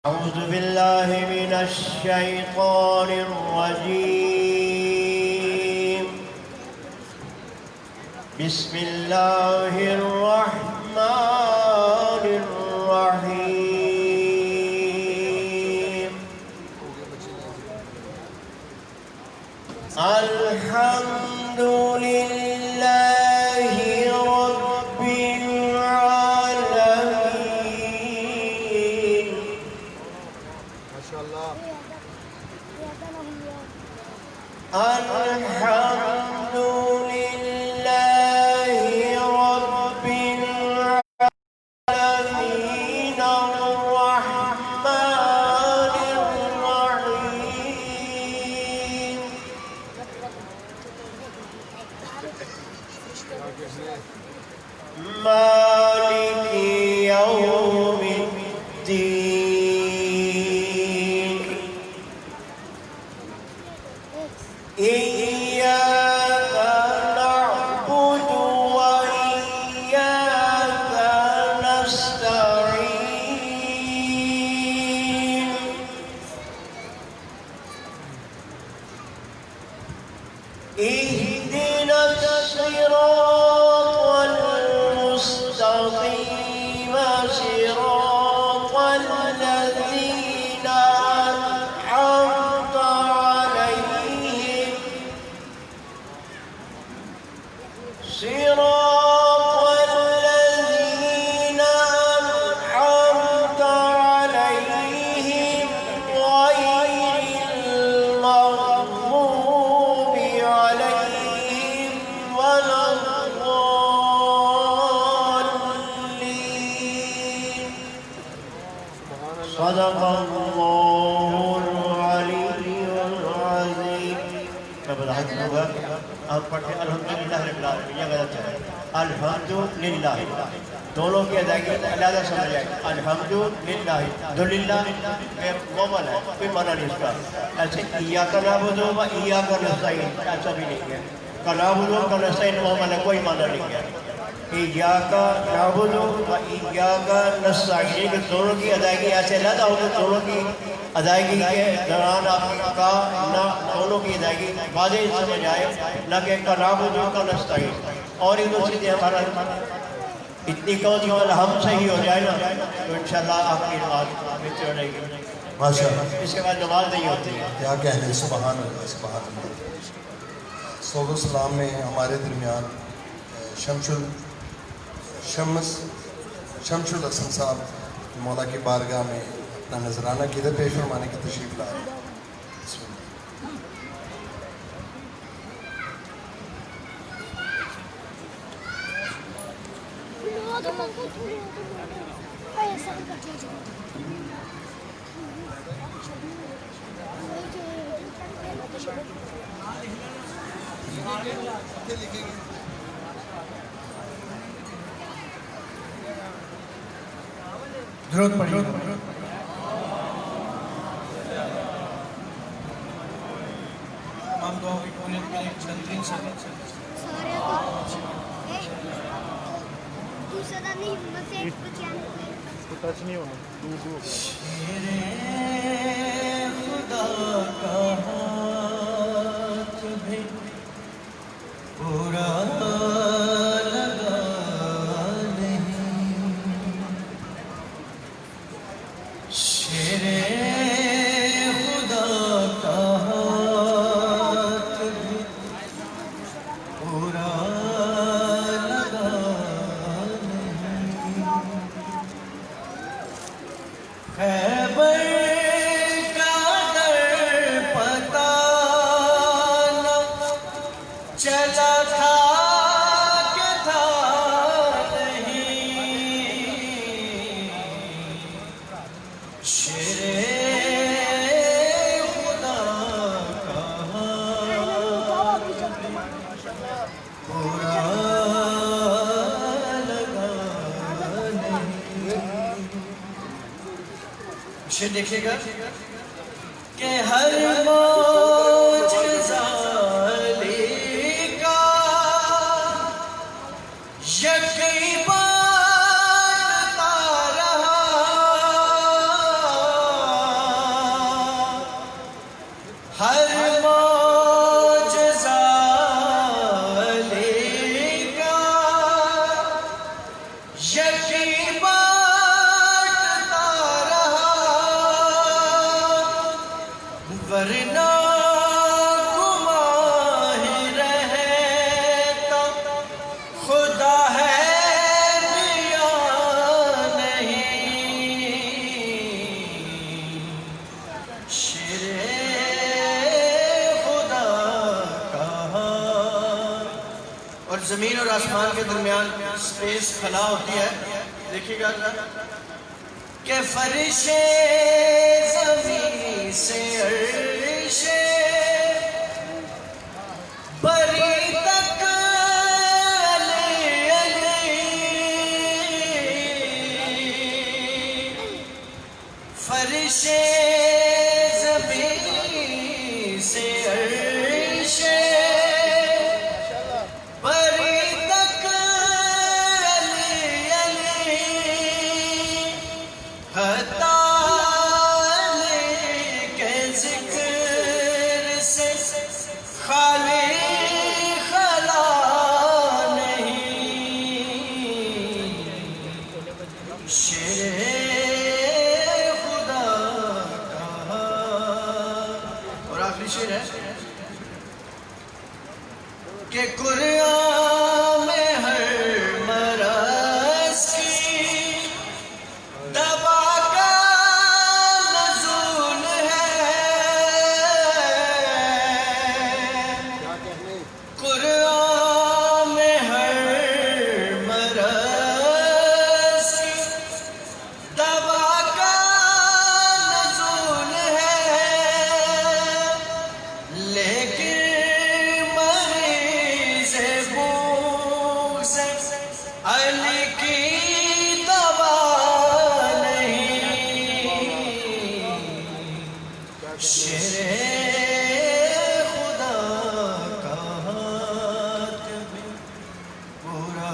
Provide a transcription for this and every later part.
أعوذ بالله من الشيطان الرجيم. بسم الله الرحمن الرحيم. الحمد لله رب العالمين. ما شاء الله. الحمد لله رب العالمين الرحمن الرحيم مالك يوم الدين. إياك نعبد وإياك نستعين. اهدنا الصراط المستقيم صراط الذين أنعمت عليهم صراط الذين أنعمت عليهم غير المغضوب عليهم ولا الضالين. صدق الله العلي العظيم. آپ پڑھتے الحمدللہ رب العالمین. یہ غلط ہے. الحمدللہ دونوں کی ادائیگی علیحدہ سمجھ آئے. الحمدللہ دو للہ مومن ہے، کوئی معنی نہیں اس کا. ایسے ایاک نعبد و ایاک نستعین ایسا بھی نہیں ہے. نعبد و نستعین مومن ہے، کوئی معنی نہیں ہے. ایاک نعبد و ایاک نستعین کہ دونوں کی ادائیگی ایسے علیحدہ ہو تو دونوں کی ادائیگی کے دوران آپ کا نہ دونوں کی ادائیگی واضح سمجھ آئے، نہ کہ نعبد و نستعین. اور ایک دوسری سے ہمارا اتنی کہو جو ہم صحیح ہو جائے نا تو انشاءاللہ آپ کی نماز بہتر رہے گی. ماشاءاللہ. اس کے بعد نماز نہیں ہوتی ہے. کیا کہنے. سبحان اللہ سبحان اللہ. صحبت السلام میں ہمارے درمیان شمس الحسن صاحب مولا کی بارگاہ میں اپنا نذرانہ کدھر پیش فرمانے کی تشریف لا رہے ہیں. بسم اللہ. درود پڑھیے. تمام دعاؤں کی قبولیت کے لیے بہترین سے ٹچ نہیں ہونا دور دور. خدا کا ہاتھ بھی پورا لگا نہیں. شیر خدا کا ہاتھ بھی پورا لگا نہیں. خیبر کا در پتہ نہ چلا تھا کہ تھا نہیں. شیر خدا کا ہاتھ پورا لگا نہیں. شیر دیکھیے گا کہ ہر موج ظالی کا یقین بانتا رہا. زمین اور آسمان کے درمیان سپیس خلا ہوتی ہے، دیکھیے گا کہ فرش زمین سے عرش بری تک علی علی، فرش زمین سے عرش بری تک علی علی، علی کے ذکر سے خالی خلا نہیں، شیر خدا کا۔ اور آخری شیر ہے کہ قرآن میں ہر مرض کی دوا کا نزول ہے، قرآن میں ہر مرض کی دوا کا نزول ہے، لیکن مریض بھوک سے علی کی دوا نہیں، شیر خدا کا ہاتھ بھی پورا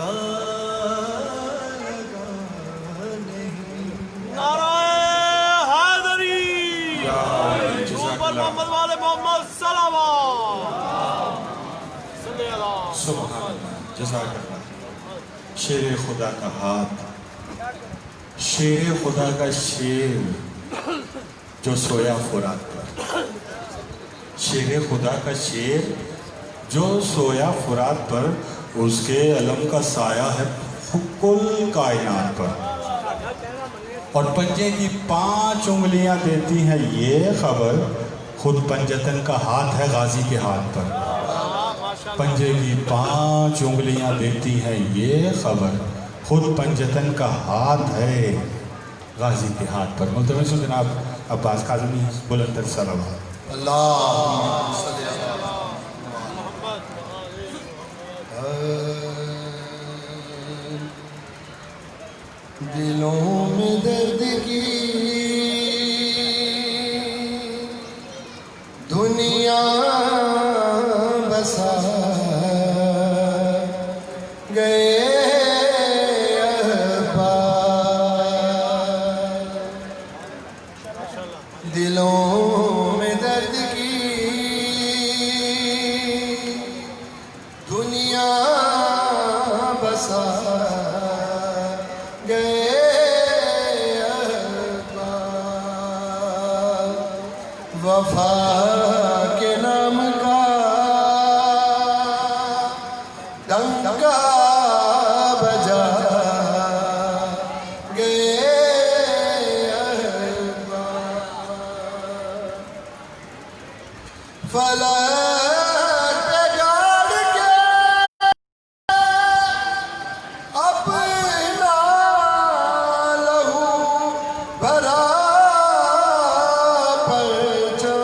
لگا نہیں۔ نعرہ حیدری اوپر محمد والے محمد صلوات صلی اللہ سبحان اللہ، جزاک اللہ۔ شیر خدا کا ہاتھ، شیر خدا کا شیر جو سویا فرات پر، شیر خدا کا شیر جو سویا فرات پر، اس کے علم کا سایہ ہے کل کائنات پر، اور پنجے کی 5 انگلیاں دیتی ہیں یہ خبر، خود پنجتن کا ہاتھ ہے غازی کے ہاتھ پر، پنجے کی 5 انگلیاں دیتی ہیں یہ خبر، خود پنجتن کا ہاتھ ہے غازی کے ہاتھ پر۔ ملتمس ہوں جناب عباس کاظمی بلندر صلوات۔ اللہم صلی اللہ دلوں میں درد کی دنیا بسا گئے دلوں میں درد کی دنیا بسا گئے وفا کے نام کا ڈنکا بجا گئے فلک پہ گاڑ کے اپنا لہو بھرا پرچم،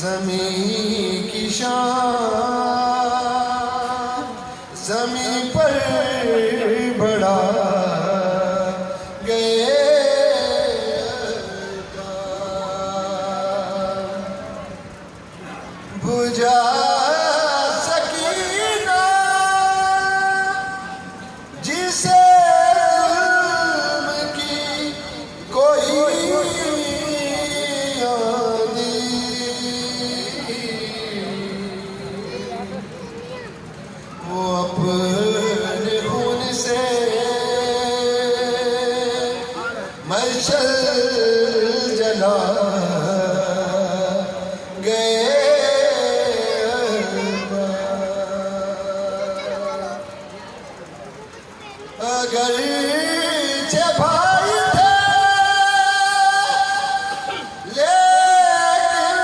زمین کی شان زمین پر بڑھا گئے بجھا سکینہ جسے ظلم کی کوئی آندھی، وہ اپنے خون سے مشعل جلا گئے اگرچہ بھائی تھے لیکن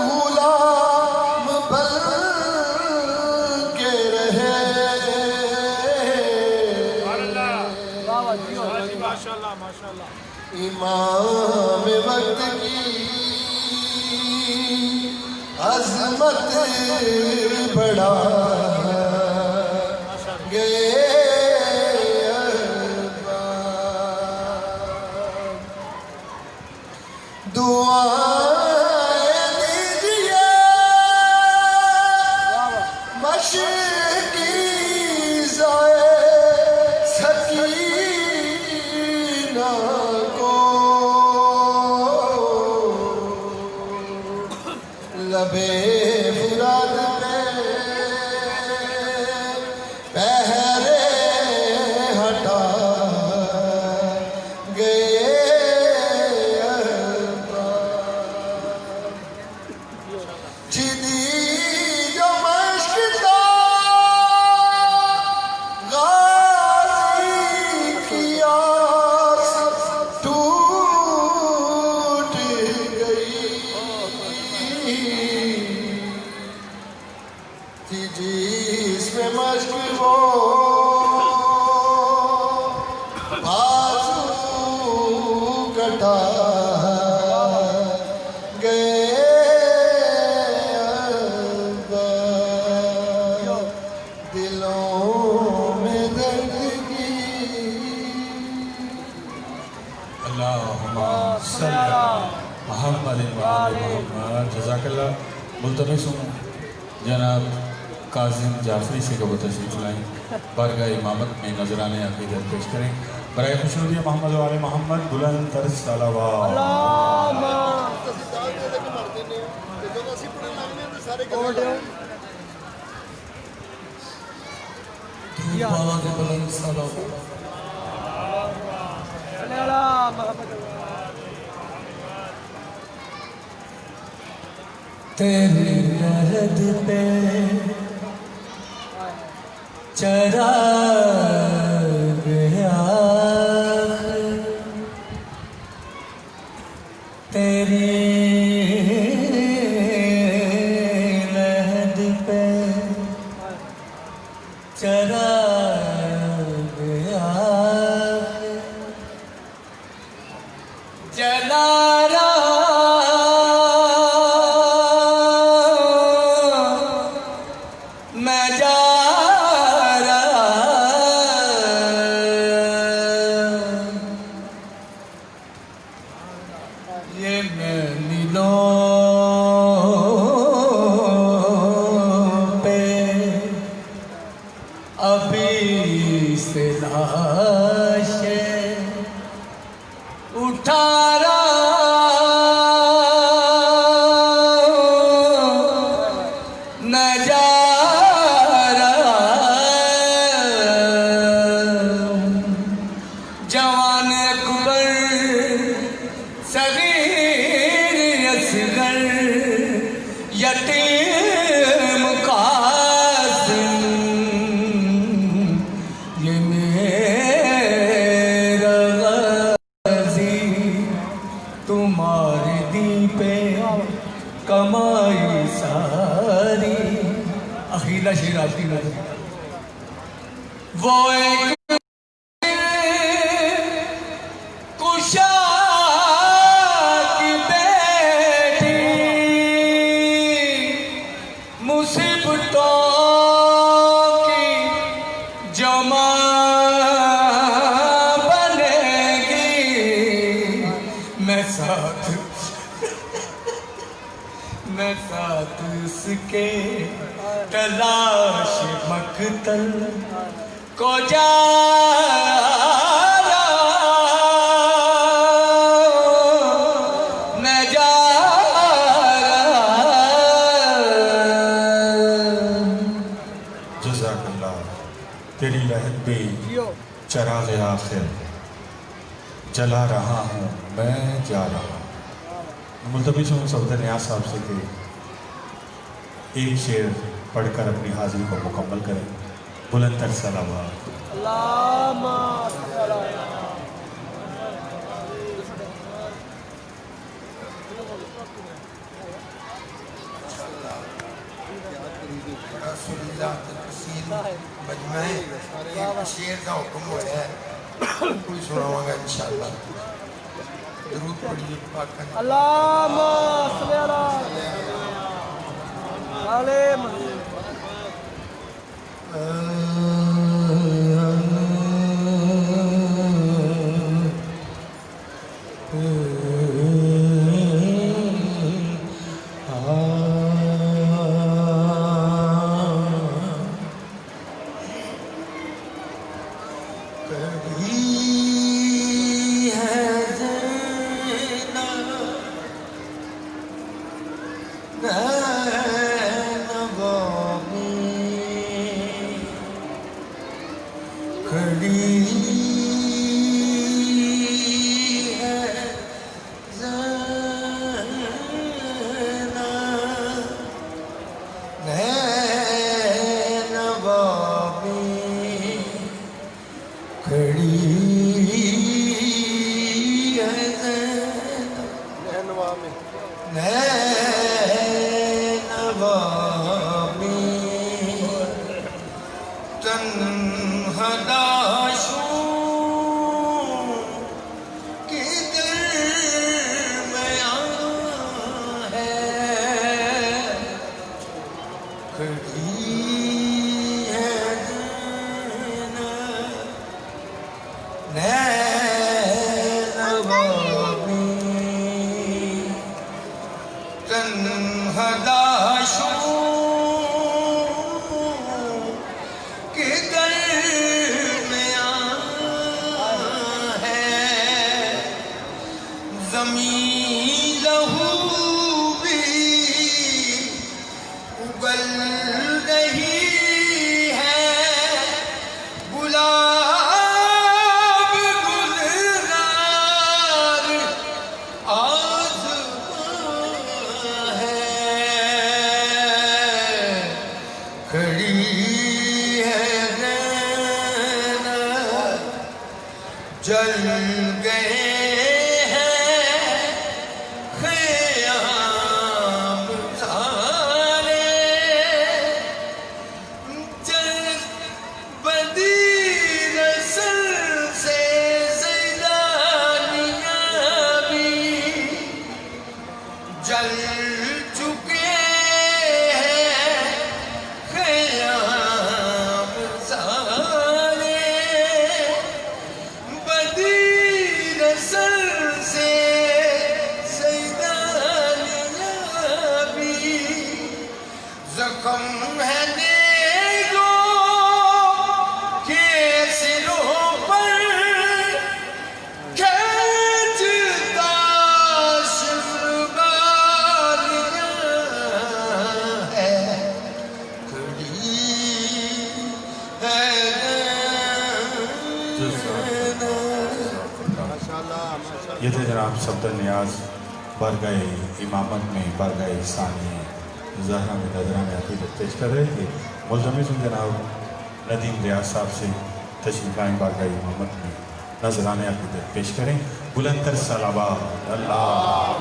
غلام ماشاءاللہ ماشاءاللہ امام وقت کی عظمت بڑھا گئے دعائیں دیجئے مشرقی زائے سکینہ کو لبے فرات پہ پہرے ہٹا گئے جدی جو مشق تھا غازی کی آس ٹوٹ گئی تھی جس میں مشق وہ بازو کٹا گئے دلوں میں درد کی اللہم صلی محمد محمد جزاک اللہ. ملتمس ہوں جناب کاظم جعفری سے کہ وہ تشریف لائیں بارگاہ امامت میں نذرانے عقیدت پیش کریں. برائے خوشنودی محمد و آل محمد بلند تر صلوات. تیری لہد پہ چرا گیا تیری لہد پہ چرا گیا جلا میں جا رہا یہ میں نیلوں پہ ابھی سے لاشیں اٹھا جوان اکبر صغیر اصغر یتیم قاسم یہ میرا غازی تمہارے دین پہ کمائی ساری. اخیلا شیراتی نظر وہ ایک مصیبتوں کی جمع بنے گی میں ساتھ اس کے تلاش مقتل کو جا تیری لہد بھی چراغ آخر جلا رہا ہوں میں جا رہا ہوں. ملتمس ہوں صفدر نیاز صاحب سے کہ ایک شعر پڑھ کر اپنی حاضری کو مکمل کریں. بلند تر صلوات. رسول اللہ تقسیم مجمع ایک شیر کا حکم ہوا ہے کوئی سناؤں گا انشاءاللہ درود پڑھیے پاک کا نام اللہم صلی علیہ یہ تھے جناب صفدر نیاز برگاہ امامت میں برگاہ ثانی زہرہ میں نظرانہ عقیدت پیش کر رہے تھے. ملتمس جناب ندیم ریاض صاحب سے تشریف لائیں برگاہ امامت میں نظرانہ عقیدت پیش کریں. بلندر صلوات اللہ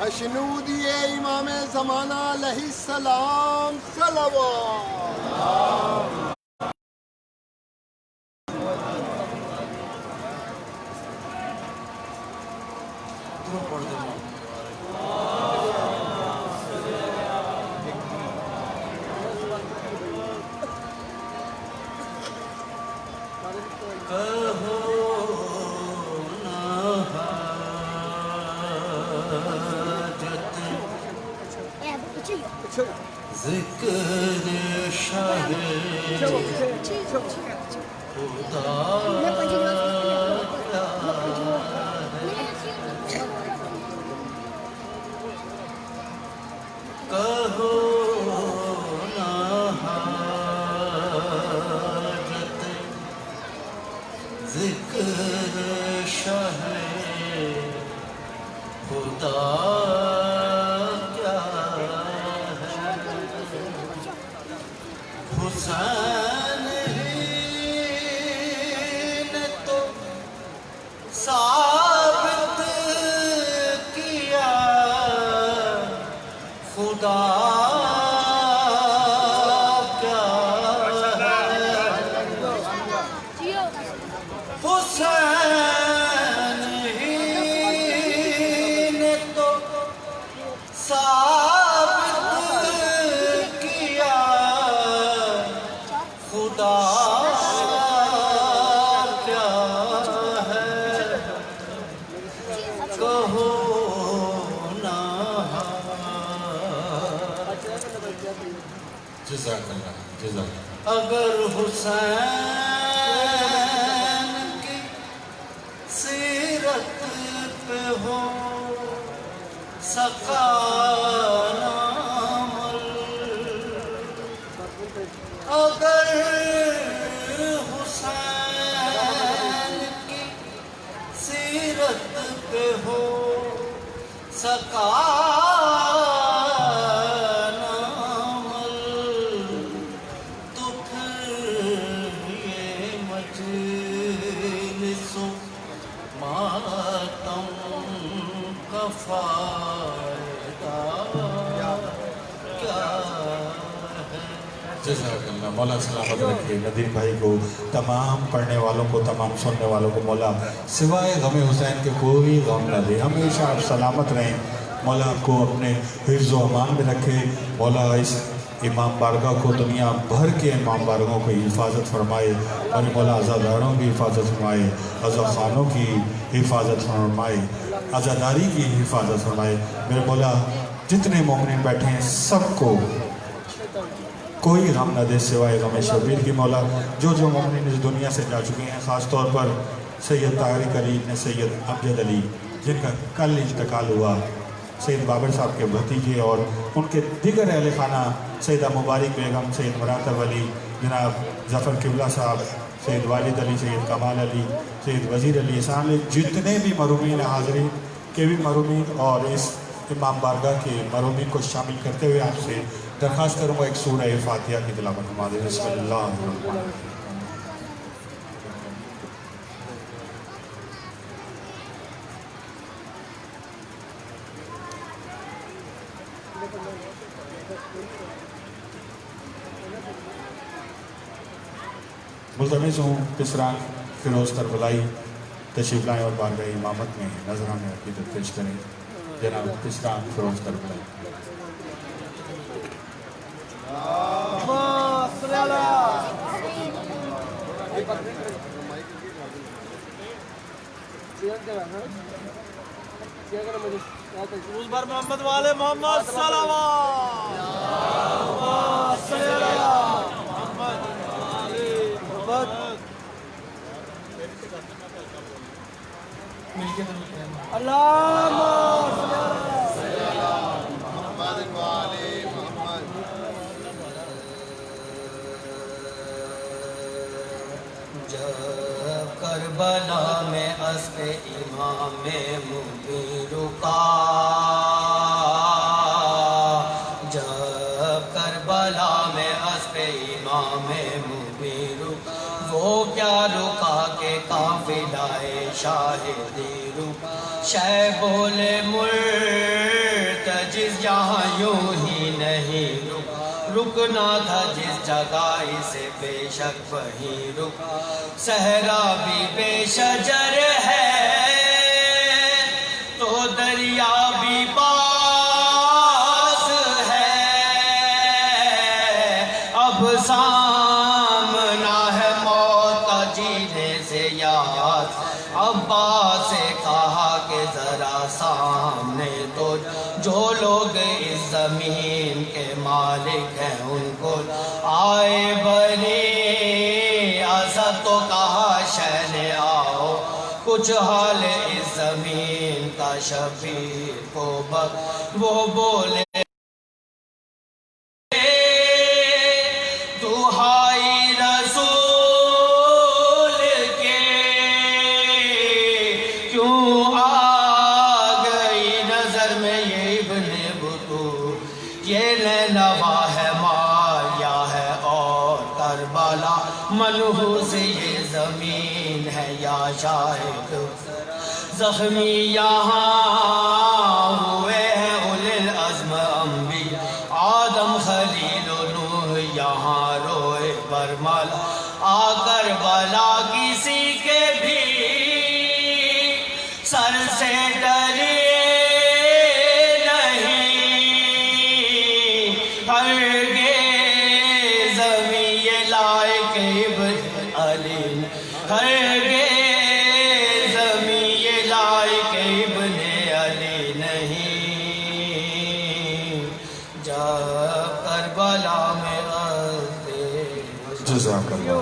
اشنودی امام زمانہ علیہ السلام صلوات. ذکر شاہ کہو نا حاجت ذکر شاہ خدا حسین نے تو ثابت کیا خدا کیا ہے. جزاک اللہ جزاک اگر حسین کی سیرت پہ ہو سقانا عمل، اگر حسین کی سیرت پہ ہو سقانا عمل، تو پھر یہ مجلس و ماتم کا فائدہ کیا ہے؟ جزاک اللہ مولا سلامت رکھے ندیم بھائی کو، تمام پڑھنے والوں کو، تمام سننے والوں کو مولا سوائے غم حسین کے کوئی غم نہ دے، ہمیشہ آپ سلامت رہیں، مولا آپ کو اپنے حفظ و امان میں رکھے، مولا اس امام بارگاہ کو، دنیا بھر کے امام بارگاہوں کی حفاظت فرمائے، اور مولا عزاداروں کی حفاظت فرمائے، عزا خانوں کی حفاظت فرمائے، عزاداری کی حفاظت فرمائے، میرے مولا جتنے مومنین بیٹھے ہیں سب کو کوئی غم نہ دے سوائے غم شبیر کی، مولا جو مومنین اس دنیا سے جا چکے ہیں، خاص طور پر سید طارق علی نے سید امجد علی جن کا کل انتقال ہوا، سید بابر صاحب کے بھتیجے اور ان کے دیگر اہل خانہ، سیدہ مبارک بیگم، سید مراتب علی، جناب ظفر قبلہ صاحب، سید والد علی، سید کمال علی، سید وزیر علی، احسان علی، جتنے بھی مرحومین حاضرین کے بھی مرحومین اور اس امام بارگاہ کے مرحومین کو شامل کرتے ہوئے آپ سے درخواست کروں گا ایک سورہ فاتحہ کی تلاوت فرما دیں۔ بسم اللہ الرحمن الرحیم۔ ملتمس ہوں کسران فیروز کربلائی تشریف لائیں اور بارگاہ امامت میں نذرانے عقیدت پیش کریں۔ جناب کسران فیروز کربلائی۔ روز بھر محمد والے محمد صلوات محمد علی محمد مل کے ضرور کریں۔ اللہم جب کربلا میں اسب امام مبین رکا، جب کربلا میں اسب امام مبین رکا، وہ کیا رکا کہ قافلہ شاہدی رکا، شہ بولے مرتجز جہاں یوں ہی نہیں رکا، رکنا تھا جس جگہ اسے بے شک وہیں رکا، صحرا بھی بے شجر ہے تو دریا بھی پاس ہے، اب سامنا ہے موت کا جینے سے یاد، عباس سے کہا کہ ذرا سامنے تو جو لوگ اس زمین کے مالک ہیں ان کو آئے بنی اسد، تو کہا شہن آؤ کچھ حال اس زمین کا شفیع کو بک، وہ بولے دہائی رسول کے کیوں آ گئی نظر میں یہ ابن بطور، یہ نینوا ہے ماریا ہے اور کربلا منحوس یہ زمین ہے یا شاہد، زخمی یہاں ہوئے ہیں اولِ العزم انبیاء، آدم خلیل و نوح یہاں روئے برملا، آ کربلا کسی کے بھی سر سے ڈرے نہیں، ہرگز زمین یہ لائق ابن علی، ہرگز زمین یہ لائق ابن علی نہیں، جب کربلا میں جزاک اللہ۔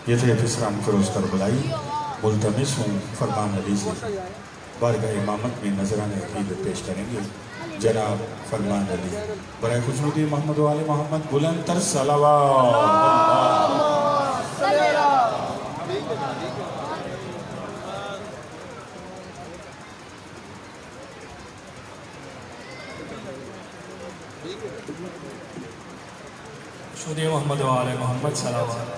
یہ تھے اسلام فروز کربلائی، ملتمس ہوں فرمان علی سے بارگاہ امامت میں نذرانہ عقیدت پیش کریں گے جناب فرمان علی۔ برائے خوشنودی محمد و آل محمد بلند تر صلوات۔ شودی محمد و آل محمد صلوات۔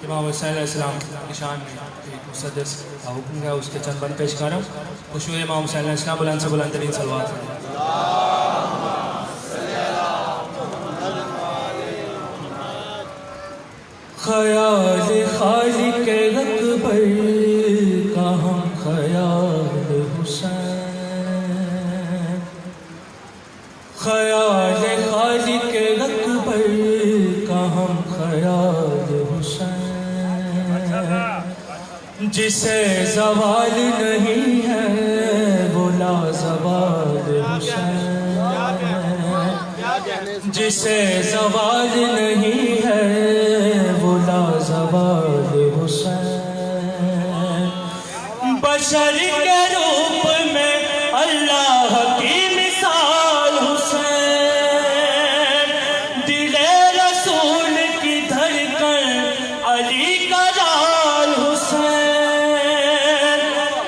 امام حسین علیہ السلام کی شان میں ایک مصدر کا حکم ہے، اس کے چند بند پیش کر رہا ہوں۔ خشوع امام حسین علیہ السلام، بلند سے بلند ترین صلوات۔ خیال خالق اکبر کا ہم خیال حسین، خیال خالق اکبر کا ہم خیال حسین، جسے زوال نہیں ہے وہ لا زوال حسین، جسے زوال نہیں ہے وہ لا زوال حسین، بشر کے روپ میں اللہ کی مثال حسین، دل رسول کی دھڑکن علی کا لال حسین،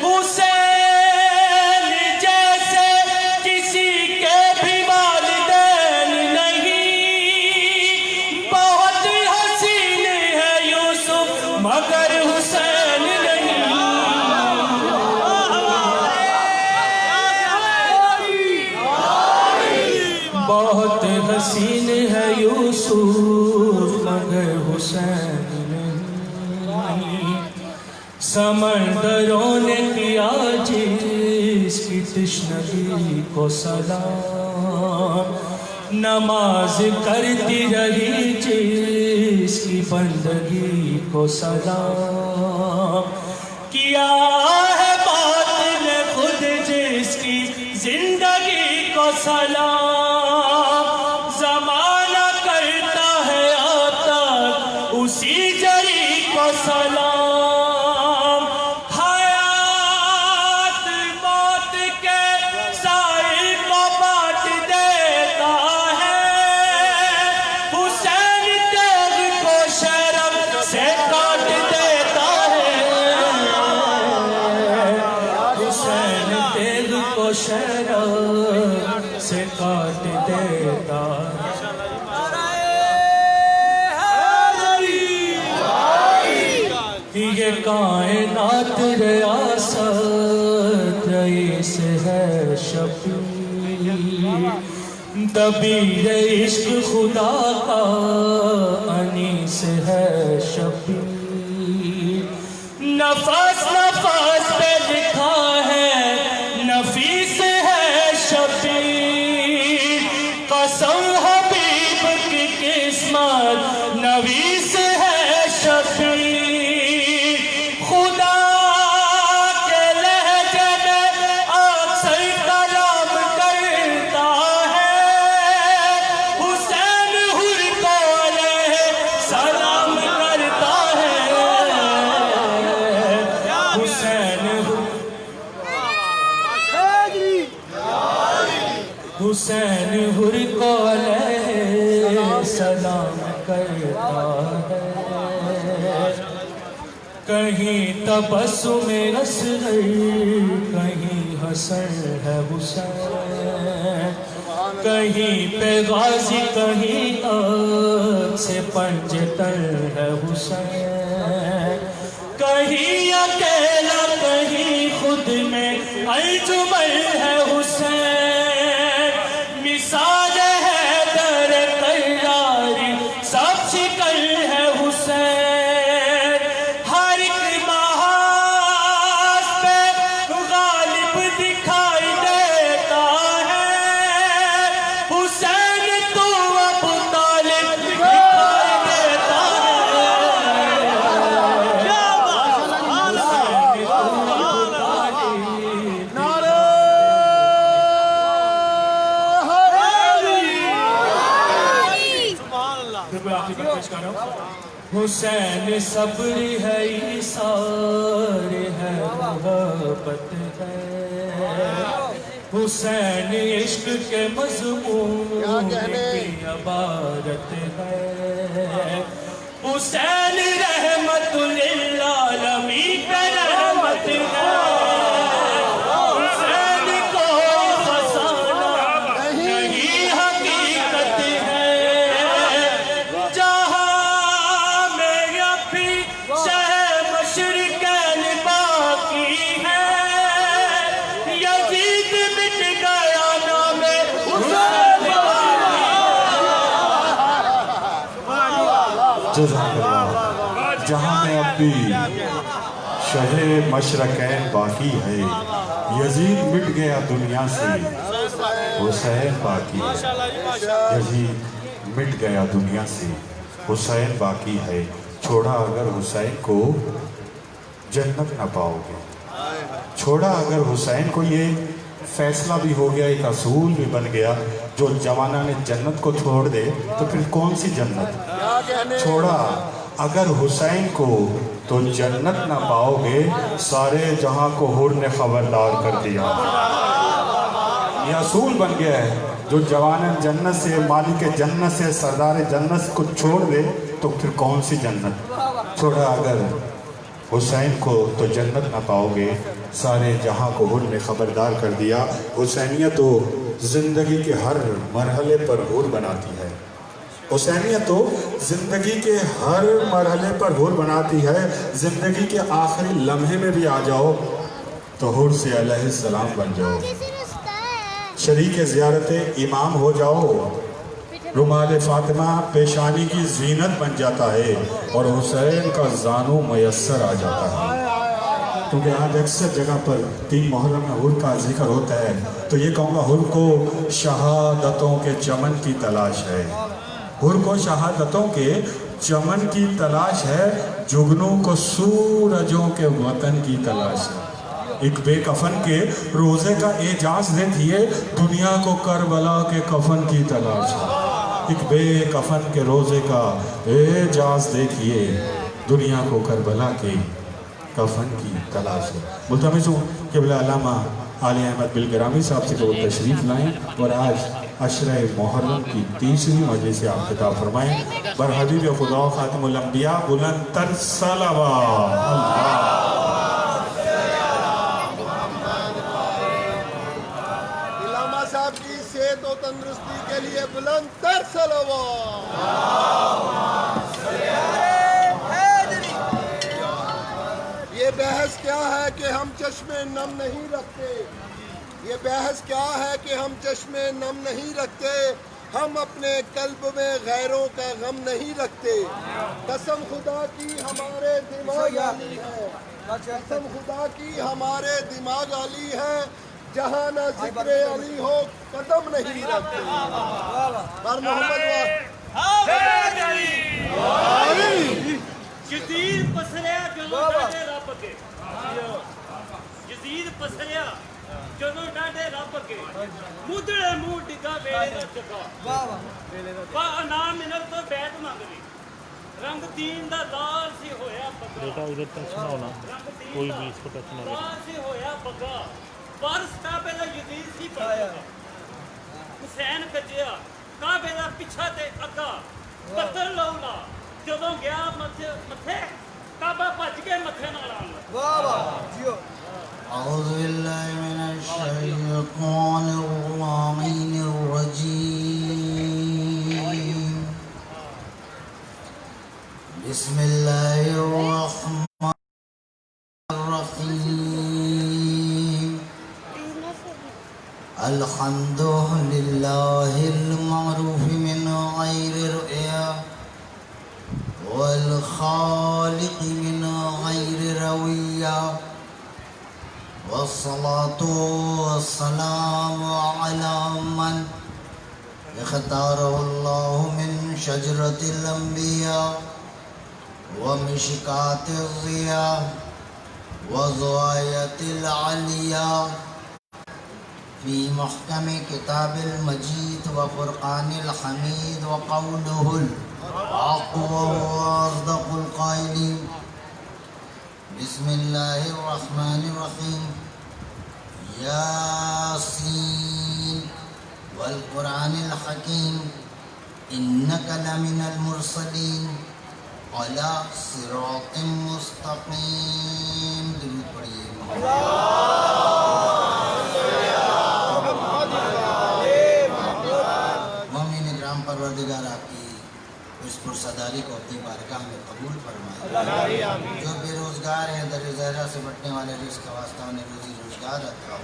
حسین جیسے کسی کے بھی والدین نہیں، بہت حسین ہے یوسف مگر حسین نہیں، بہت حسین ہے یوسف مگر حسین نہیں، سمندروں نے کیا جس کی تشنگی کو سلام، نماز کرتی رہی جس کی بندگی کو سلام، کیا ہے بات نے خود جس کی زندگی کو سلام، زمانہ کرتا ہے آتا اسی جری کو سلام، حیات موت کے سائل کو بانٹ دیتا ہے، حسین تیغ کو شرم سے کاٹ دیتا ہے، حسین تیغ کو شرم سے کاٹ دیتا ہے۔ یہ کائنات ریاست رئیس ہے شفیع، دبیر عشق خدا کا انیس ہے شفیع، نفس نفس پہ لکھا ہے نفیس ہے شفیع، قسم حبیب کی قسمت نویس ہے شفیع، خدا کے لہجے میں اکثر کلام کرتا ہے، حسین حر کو علیہ سلام کرتا ہے، حسین حسین حر کو علیہ سلام کرتا ہے، کہیں تبسم اصغر کہیں حسن ہے حسین، کہیں پہ غازی کہیں سے پنجتن ہے حسین، کہیں اکیلا کہیں خود میں الجمل ہے حسین، مثال ہے در قراری سب شکل ہے حسین، ہر ایک محاذ پہ غالب دکھائی دیتا ہے، حسین تو ابو طالب دکھائی دیتا ہے، حسین صبر ہے ایثار ہے محبت ہے حسین عشق کے مضمون کی عبارت ہے حسین رحمت للعالمین پہ رحمت ہے حسین کو فسانہ نہیں حقیقت ہے جہاں میں اپنی شہ مشرقین باقی ہے یزید مٹ گیا نام حسین جزاک اللہ جہاں میں اب بھی شہ مشرقین باقی ہے یزید مٹ گیا دنیا سے حسین باقی ہے یزید مٹ گیا دنیا سے حسین باقی ہے چھوڑا اگر حسین کو جنت نہ پاؤ گے چھوڑا اگر حسین کو یہ فیصلہ بھی ہو گیا ایک اصول بھی بن گیا جو جوانہ نے جنت کو چھوڑ دے تو پھر کون سی جنت چھوڑا اگر حسین کو تو جنت نہ پاؤ گے سارے جہاں کو حر نے خبردار کر دیا یہ اصول بن گیا ہے جو جوان جنت سے مالک جنت سے سردار جنت کو چھوڑ دے تو پھر کون سی جنت چھوڑا اگر حسین کو تو جنت نہ پاؤ گے سارے جہاں کو حر نے خبردار کر دیا حسینیت تو زندگی کے ہر مرحلے پر حر بناتی ہے حسینیت تو زندگی کے ہر مرحلے پر حر بناتی ہے زندگی کے آخری لمحے میں بھی آ جاؤ تو حر سے علیہ السلام بن جاؤ شریک زیارت امام ہو جاؤ رمال فاطمہ پیشانی کی زینت بن جاتا ہے اور حسین کا زانو میسر آ جاتا ہے کیونکہ آج اکثر جگہ پر 3 محرم میں حر کا ذکر ہوتا ہے تو یہ کہوں گا حر کو شہادتوں کے چمن کی تلاش ہے حر کو شہادتوں کے چمن کی تلاش ہے جگنوں کو سورجوں کے وطن کی تلاش ہے ایک بے کفن کے روزے کا اعجاز دیکھیے دنیا کو کربلا کے کفن کی تلاش ہے ایک بے کفن کے روزے کا اعجاز دیکھیے دنیا کو کربلا کے کفن کی تلاش ہے ملتمس ہوں کہ بلا علامہ علی احمد بلگرامی صاحب سے کہ وہ تشریف لائیں اور آج عشرہ محرم کی 3ری مجلس سے آپ خطاب فرمائیں بر حبیب خدا خاتم الانبیاء بلند تر صلوات علامہ صاحب کی صحت و تندرستی کے لیے بلند تر صلوات یہ بحث کیا ہے کہ ہم چشم نم نہیں رکھتے یہ بحث کیا ہے کہ ہم چشم نم نہیں رکھتے ہم اپنے قلب میں غیروں کا غم نہیں رکھتے قسم خدا کی ہمارے دماغ علی ہے قسم خدا کی ہمارے دماغ علی ہے جہاں نہ ذکر علی ہو قدم نہیں رکھتے پر محمد یزید پسریا جدوں ڈاڈے رب کے یزید پسریا جدوں ڈاڈے رب کے مدڑے منہ ڈگا ویلے دا چکا با انا منت تو بیت منگ لی رنگ دین دا لال سی ہویا بگا بیٹا ادھر ٹچ نہ ہونا کوئی بھی اس کو ٹچ نہ لال سی ہویا بگا پرس کعبے دا یزید سی پڑھا حسین کجیا کعبے دا پیچھا تے اگا قتل لولا جدوں گیا متھے کعبہ بھج کے متھے نال آن لگا اعوذ باللہ من الشیطان الرجیم بسم اللہ الرحمن الرحیم الحمد للہ المعروف من غیر رؤیا والخالق من غیر رویہ والصلاة والسلام على من اختاره الله من شجرة الأنبياء ومشكاة الضياء وزواية العليا في محكم كتاب المجيد وفرقان الحميد وقوله أقوى وأصدق القائلين. بسم الله الرحمن الرحيم. ياسين والقرآن الحكيم إنك لمن المرسلين على صراط مستقيم. درود پڑھیے. مومنین اکرام، پروردگار آپ کی اس پرصداری کو اپنی بارگاہ میں قبول فرمائے. جو بے روزگار ہیں در زہرا سے بٹنے والے رزق کا واسطہ انہیں روزی روزگار عطا ہو.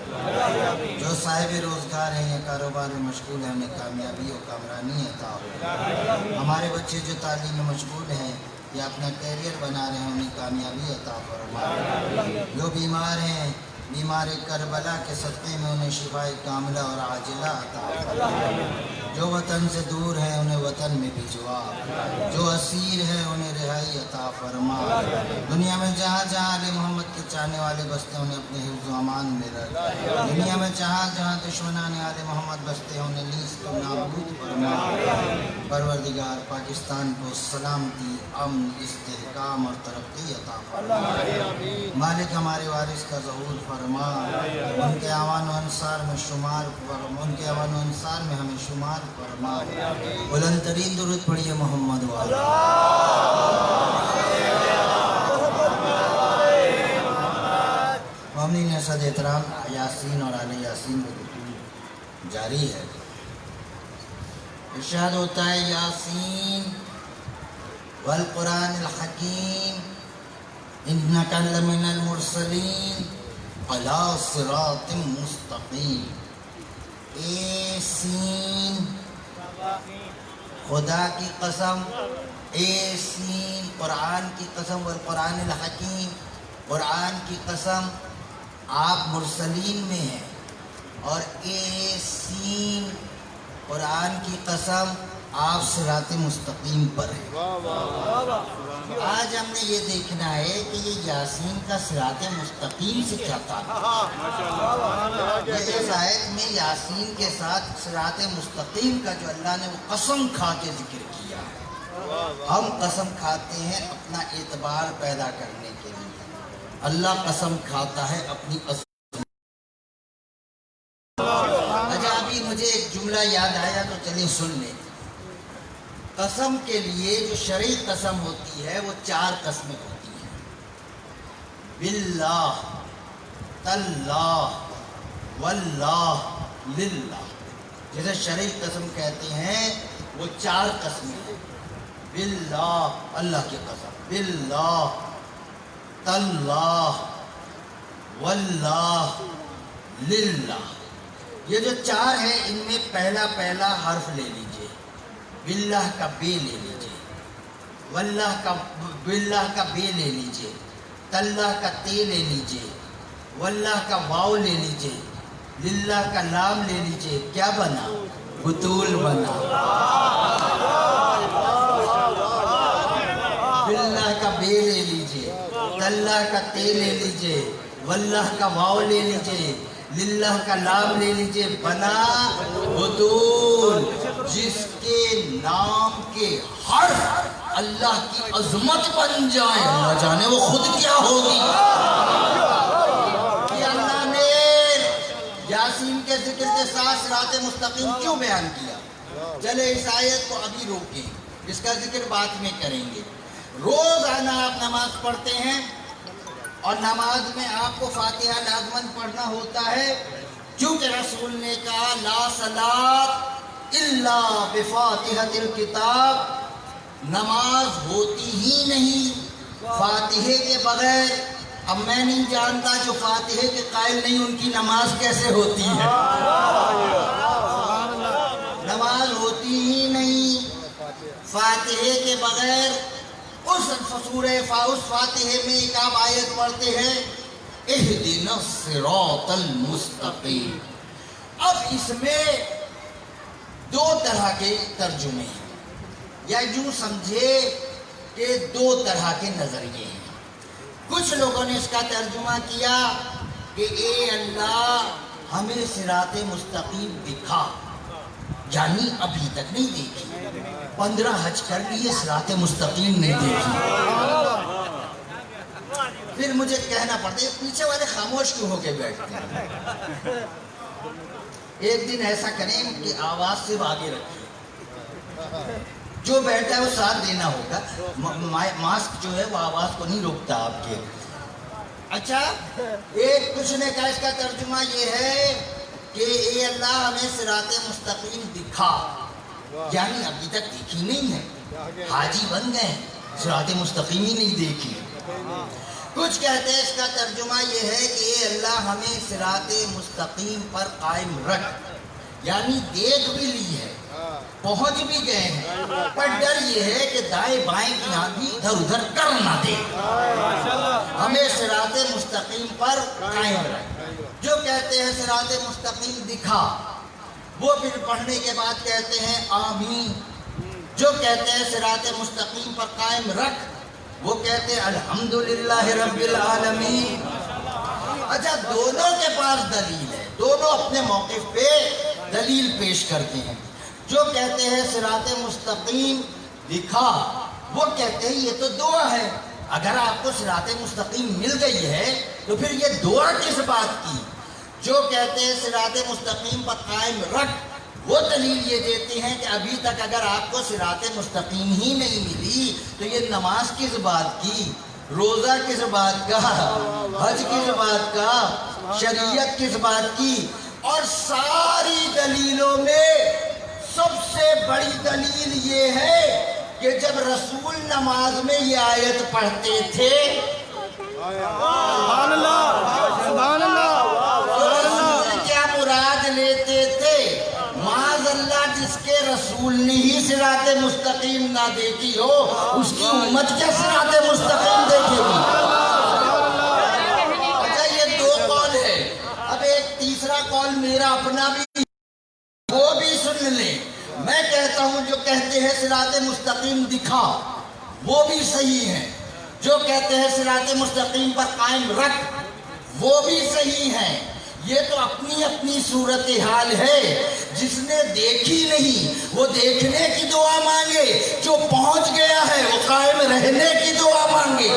جو صاحب روزگار ہیں یا کاروبار میں مشغول ہیں انہیں کامیابی و کامرانی عطا ہو. ہمارے بچے جو تعلیم میں مشغول ہیں یا اپنا کیریئر بنا رہے ہیں انہیں کامیابی عطا فرمائے. جو بیمار ہیں بیمار کربلا کے صدقے میں انہیں شفاء کاملہ اور عاجلہ عطا فرمائے. جو وطن سے دور ہیں انہیں وطن میں بھجوا. جو اسیر ہیں انہیں رہائی عطا فرما. دنیا میں جہاں جہاں آل محمد کے چاہنے والے بستے ہیں انہیں اپنے حفظ و امان میں رکھ. دنیا میں جہاں جہاں دشمنان آل محمد بستے ہیں انہیں نیست و نابود فرما. پروردگار پاکستان کو سلامتی، امن، استحکام اور ترقی عطا فرما. مالک ہمارے وارث کا ظہور فرما. ان کے اعوان و انصار میں شمار فرما. ان کے اعوان و انصار میں ہمیں شمار فرما. بلند ترین درود پڑھیے محمد والا. مومنین صد احترام، یاسین اور آل یاسین میں گفتگو جاری ہے. ارشاد ہوتا ہے یاسین والقرآن الحکیم انک لمن المرسلین علی صراط مستقیم. اے سین، خدا کی قسم، اے سین قرآن کی قسم، والقرآن الحکیم قرآن کی قسم آپ مرسلین میں ہیں. اور اے سین قرآن کی قسم آپ صراط مستقیم پر ہیں. آج ہم نے یہ دیکھنا ہے کہ یہ یاسین کا صراط مستقیم سے کیا تعلق ہے. اس آیت میں یاسین کے ساتھ صراط مستقیم کا جو اللہ نے وہ قسم کھا کے ذکر کیا ہے. ہم قسم کھاتے ہیں اپنا اعتبار پیدا کرنے کے لیے. اللہ قسم کھاتا ہے اپنی اچھا ابھی مجھے ایک جملہ یاد آیا تو چلیے سن لیں. قسم کے لیے جو شرعی قسم ہوتی ہے وہ 4 قسمیں ہوتی ہیں. باللہ، تاللہ، واللہ، للہ. جیسے شرعی قسم کہتے ہیں وہ 4 قسمیں ہیں. باللہ اللہ کی قسم، باللہ، تاللہ، واللہ، للہ. یہ جو 4 ہیں ان میں پہلا حرف لے لیجئے. باللہ کا بے لے لیجئے، واللہ کا بے لے لیجئے، تاللہ کا تے لے لیجئے، واللہ کا واو لے لیجئے، للہ کا لام لے لیجئے. کیا بنا؟ بطول بنا. باللہ کا بے لے لیجئے، تاللہ کا تے لے لیجئے، واللہ کا واو لے لیجئے، للہ کا لام لے لیجئے. بنا بطول. جس کے نام کے حرف اللہ کی عظمت بن جائے اللہ جانے وہ خود کیا ہوگی. کہ اللہ نے یاسین کے ذکر کے ساتھ صراط مستقیم کیوں بیان کیا؟ چلے اس آیت کو ابھی روکیں، اس کا ذکر بعد میں کریں گے. روزانہ آپ نماز پڑھتے ہیں اور نماز میں آپ کو فاتحہ لازماً پڑھنا ہوتا ہے، کیونکہ رسول نے کہا لا صلاۃ الا بفاتحۃ الکتاب. نماز ہوتی ہی نہیں فاتحے کے بغیر. اب میں نہیں جانتا جو فاتحے کے قائل نہیں ان کی نماز کیسے ہوتی ہے. نماز ہوتی ہی نہیں فاتحے کے بغیر. اس فاتحے میں ایک آپ آیت پڑھتے ہیں اہدنا الصراط المستقیم. اب اس میں 2 طرح کے ترجمے ہیں، یا یوں سمجھے کہ 2 طرح کے نظریے ہیں. کچھ لوگوں نے اس کا ترجمہ کیا کہ اے اللہ ہمیں صراط مستقیم دکھا. یعنی ابھی تک نہیں دیکھی. 15 حج کر لیے صراط مستقیم نہیں دیکھی. پھر مجھے کہنا پڑتا ہے پیچھے والے خاموش کیوں ہو کے بیٹھتے ہیں. ایک دن ایسا کریں کہ آواز سے آگے رکھیں. جو بیٹھا ہے وہ ساتھ دینا ہوگا. ماسک جو ہے وہ آواز کو نہیں روکتا آپ کے. اچھا ایک کچھ نے کہا اس کا ترجمہ یہ ہے کہ اے اللہ ہمیں صراط مستقیم دکھا. یعنی ابھی تک دیکھی نہیں ہے. حاجی بن گئے صراط مستقیم ہی نہیں دیکھی. کچھ کہتے ہیں اس کا ترجمہ یہ ہے کہ اے اللہ ہمیں صراط مستقیم پر قائم رکھ. یعنی دیکھ بھی لی ہے, پہنچ بھی گئے ہیں, پر ڈر یہ ہے کہ دائیں بائیں کی آندھی ادھر ادھر کر نہ دے. ہمیں صراط مستقیم پر قائم رکھ. جو کہتے ہیں صراط مستقیم دکھا, وہ پھر پڑھنے کے بعد کہتے ہیں آمین. جو کہتے ہیں صراط مستقیم پر قائم رکھ, وہ کہتے ہیں الحمدللہ رب العالمین. اچھا دونوں کے پاس دلیل ہے, دونوں اپنے موقف پہ دلیل پیش کرتے ہیں. جو کہتے ہیں صراط مستقیم دکھا, وہ کہتے ہیں یہ تو دعا ہے. اگر آپ کو صراط مستقیم مل گئی ہے تو پھر یہ دعا کس بات کی. جو کہتے ہیں صراط مستقیم پر قائم رکھ, وہ دلیل یہ دیتے ہیں کہ ابھی تک اگر آپ کو صراط مستقیم ہی نہیں ملی تو یہ نماز کس بات کی, روزہ کس بات کا, حج کس بات کا, شریعت کس بات کی. اور ساری دلیلوں میں سب سے بڑی دلیل یہ ہے کہ جب رسول نماز میں یہ آیت پڑھتے تھے سبحان اللہ سبحان اللہ تو رسول کیا مراد لیتے تھے. معاذ اللہ جس کے رسول نے ہی صراط مستقیم نہ دیکھی ہو, اس کی امت کیا صراط مستقیم دیکھے گی. اچھا یہ دو قول ہے. اب ایک تیسرا قول میرا اپنا بھی, وہ بھی سن لیں. میں کہتا ہوں جو کہتے ہیں صراط مستقیم دکھا وہ بھی صحیح ہے. جو کہتے ہیں صراط مستقیم پر قائم رکھ وہ بھی صحیح ہے. یہ تو اپنی اپنی صورتحال ہے. جس نے دیکھی نہیں وہ دیکھنے کی دعا مانگے, جو پہنچ گیا ہے وہ قائم رہنے کی دعا مانگے.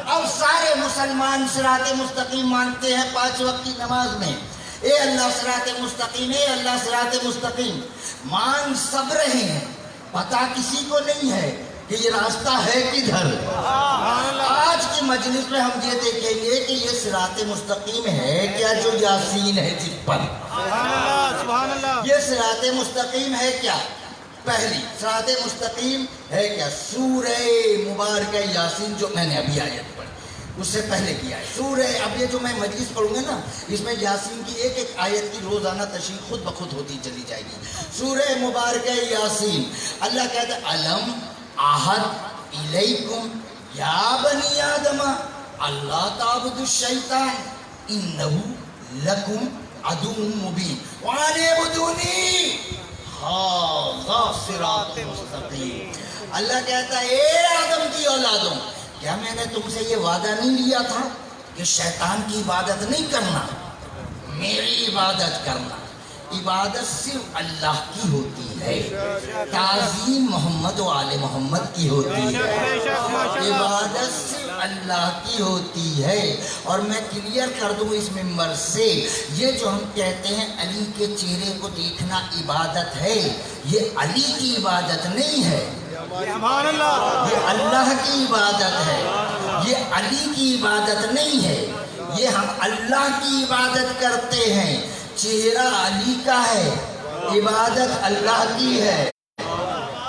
اب سارے مسلمان صراط مستقیم مانگتے ہیں 5 وقت کی نماز میں, اے اللہ صراط مستقیم, اے اللہ صراط مستقیم. مانگ سب رہے ہیں, پتہ کسی کو نہیں ہے کہ یہ راستہ ہے کدھر. آج کی مجلس میں ہم یہ دیکھیں گے کہ یہ صراط مستقیم ہے کیا جو یاسین ہے جس پر. سبحان اللہ. یہ صراط مستقیم ہے کیا. پہلی صراط مستقیم ہے کیا سورہ مبارکہ یاسین جو میں نے ابھی آیت پڑھی, اس سے پہلے کیا ہے سورہ. اب یہ جو میں مجلس پڑھوں گا نا اس میں یاسین کی ایک ایک آیت کی روزانہ تشریح خود بخود ہوتی چلی جائے گی. سورہ مبارکہ یاسین, اللہ کہتا ہے علم احد الیکم یا بنی آدم اللہ تعبدوا الشیطان انہ لکم عدو مبین وان اعبدونی ھذا صراط مستقیم. اللہ کہتا ہے اے آدم کی اولادوں, کیا میں نے تم سے یہ وعدہ نہیں لیا تھا کہ شیطان کی عبادت نہیں کرنا, میری عبادت کرنا. عبادت صرف اللہ کی ہوتی ہے, تعظیم محمد و آل محمد کی ہوتی ہے. عبادت صرف اللہ کی ہوتی ہے. اور میں کلیئر کر دوں اس منبر سے, یہ جو ہم کہتے ہیں علی کے چہرے کو دیکھنا عبادت ہے, یہ علی کی عبادت نہیں ہے, سبحان اللہ. یہ اللہ کی عبادت ہے, یہ علی کی عبادت نہیں ہے. یہ ہم اللہ کی عبادت کرتے ہیں, چہرہ علی کا ہے, عبادت اللہ کی ہے.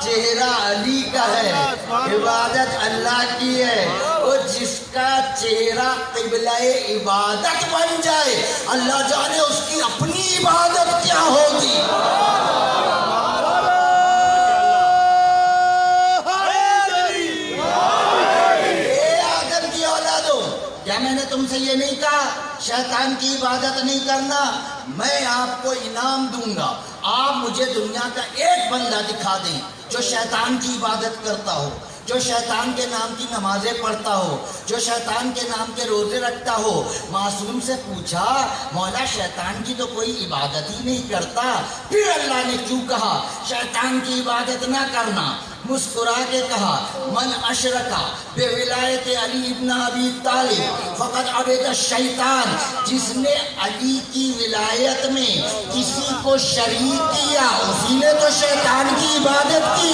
چہرہ علی کا ہے, عبادت اللہ کی ہے. اور جس کا چہرہ قبلہ عبادت بن جائے اللہ جانے اس کی اپنی عبادت کیا ہوگی. کیا میں نے تم سے یہ نہیں کہا شیطان کی عبادت نہیں کرنا؟ میں آپ کو انعام دوں گا, آپ مجھے دنیا کا ایک بندہ دکھا دیں جو شیطان کی عبادت کرتا ہو. جو شیطان کے نام کی نمازیں پڑھتا ہو، جو شیطان کے نام کے روزے رکھتا ہو۔ معصوم سے پوچھا مولا شیطان کی تو کوئی عبادت ہی نہیں کرتا، پھر اللہ نے کیوں کہا شیطان کی عبادت نہ کرنا؟ مسکرا کے کہا من اشرکا بے ولایت علی ابن ابی طالب فقط عبد الشیطان، جس نے علی کی ولایت میں کسی کو شریک کیا اسی نے تو شیطان کی عبادت کی۔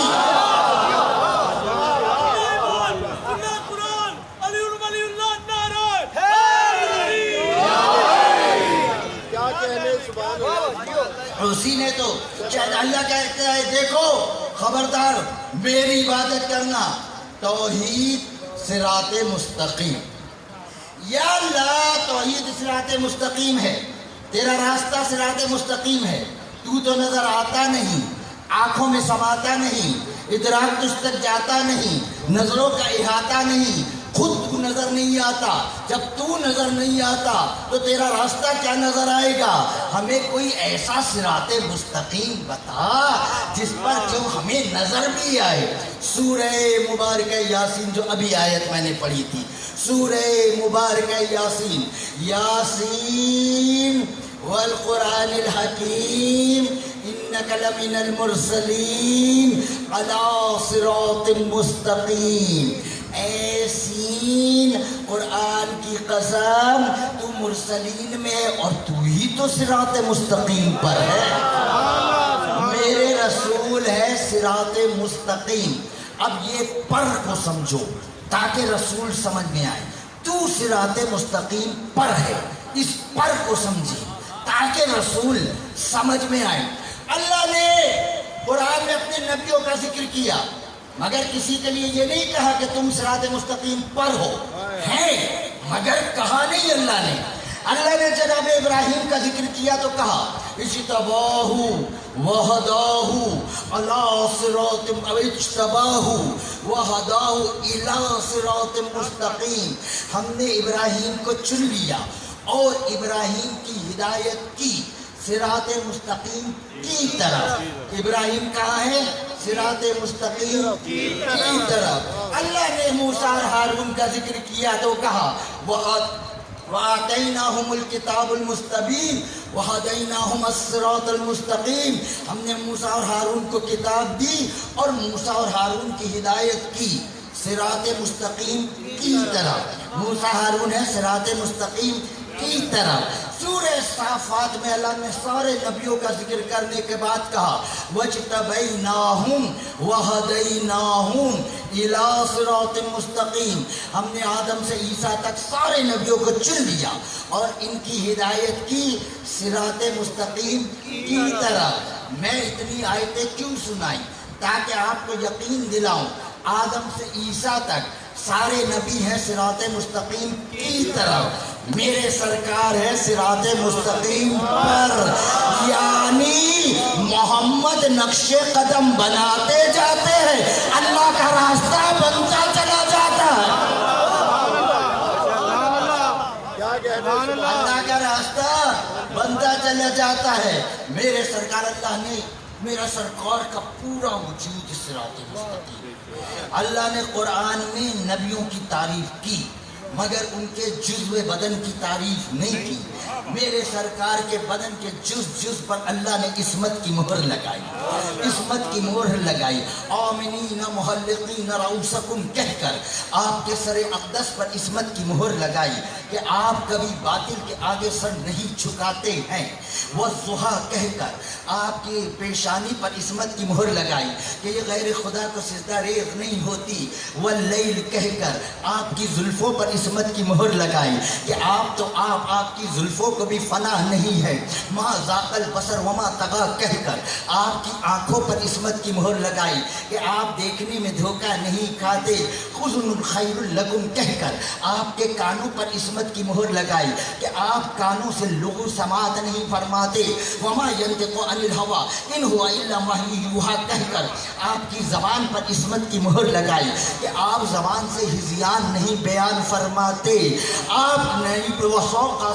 اسی نے تو اللہ کہتا ہے دیکھو خبردار میری عبادت کرنا، توحید صراط مستقیم۔ یا اللہ توحید صراط مستقیم ہے، تیرا راستہ صراط مستقیم ہے، تو نظر آتا نہیں، آنکھوں میں سماتا نہیں، ادراک تجھ تک جاتا نہیں، نظروں کا احاطہ نہیں، خود تو نظر نہیں آتا، جب تو نظر نہیں آتا تو تیرا راستہ کیا نظر آئے گا؟ ہمیں کوئی ایسا صراط مستقیم بتا جس پر جو ہمیں نظر بھی آئے۔ سورہ مبارکہ یاسین جو ابھی آیت میں نے پڑھی تھی، سورہ مبارکہ یاسین، یاسین والقرآن الحکیم انک لمن المرسلین علی صراط مستقیم۔ اے سین قرآن کی قسم تو مرسلین میں ہے اور تو ہی تو صراط مستقیم پر ہے، میرے رسول ہے صراط مستقیم۔ اب یہ پر کو سمجھو تاکہ رسول سمجھ میں آئے، تو صراط مستقیم پر ہے، اس پر کو سمجھے تاکہ رسول سمجھ میں آئے۔ اللہ نے قرآن میں اپنے نبیوں کا ذکر کیا مگر کسی کے لیے یہ نہیں کہا کہ تم صراط مستقیم پر ہو، ہیں مگر کہا نہیں اللہ نے۔ اللہ نے جناب ابراہیم کا ذکر کیا تو کہا اجتباہ وہداہ علی صراط اجتباہ وہداہ الی صراط مستقیم۔ ہم نے ابراہیم کو چن لیا اور ابراہیم کی ہدایت کی صراط مستقیم کی طرف۔ ابراہیم کہاں ہے؟ صراط مستقیم کی طرف۔ اللہ نے موسیٰ اور ہارون کا ذکر کیا تو کہا وَآتَيْنَاهُمُ الْكِتَابُ الْمُسْتَبِينَ وَهَدَيْنَاهُمَ الصِّرَاطَ الْمُسْتَقِيمَ۔ ہم نے موسیٰ اور ہارون کو کتاب دی اور موسیٰ اور ہارون کی ہدایت کی صراط مستقیم کی طرف۔ موسیٰ ہارون ہے صراط مستقیم کی طرف۔ سورہ صافات میں اللہ نے سارے نبیوں کا ذکر کرنے کے بعد کہا وَاجْتَبَيْنَاهُمْ وَهَدَيْنَاهُمْ إِلَىٰ صِرَاطٍ مُسْتَقِيمٍ۔ ہم نے آدم سے عیسیٰ تک سارے نبیوں کو چن لیا اور ان کی ہدایت کی صراط مستقیم کی طرف۔ میں اتنی آیتیں کیوں سنائی؟ تاکہ آپ کو یقین دلاؤں آدم سے عیسیٰ تک سارے نبی ہیں صراط مستقیم کی طرف، میرے سرکار ہے صراط مستقیم پر، یعنی محمد نقش قدم بناتے جاتے ہیں، اللہ کا راستہ بنتا چلا جاتا ہے، اللہ کا راستہ بنتا چلا جاتا ہے۔ میرے سرکار اللہ نے میرا سرکار کا پورا وجود صراط مستقیم۔ اللہ نے قرآن میں نبیوں کی تعریف کی مگر ان کے جزو بدن کی تعریف نہیں کی۔ میرے سرکار کے بدن کے جز پر اللہ نے عصمت کی مہر لگائی، عصمت کی مہر لگائی۔ آمنین محلقین رؤوسکم کہہ کر آپ کے سر اقدس پر عصمت کی مہر لگائی کہ آپ کبھی باطل کے آگے سر نہیں جھکاتے ہیں۔ والضحیٰ کہہ کر آپ کی پیشانی پر عصمت کی مہر لگائی کہ یہ غیر خدا کو سجدہ ریز نہیں ہوتی۔ واللیل کہہ کر آپ کی زلفوں پر عصمت کی مہر لگائی کہ آپ تو آپ کی زلفوں کو بھی فنا نہیں ہے۔ ما ذاق البصر وما طغى کہہ کر آپ کی آنکھوں پر عصمت کی مہر لگائی کہ آپ دیکھنے میں دھوکہ نہیں کھاتے۔ اذن خیر لکم کہہ کر آپ کے کانوں پر عصمت کی مہر لگائی کہ آپ کانوں سے لغو سماعت نہیں فرماتے۔ وما ينطق عن الهوى ان هو الا وحی یوحی کہہ کر آپ کی زبان پر عصمت کی مہر لگائی کہ آپ زبان سے ہذیان نہیں بیان فرماتے۔ آپ نہیں وسوق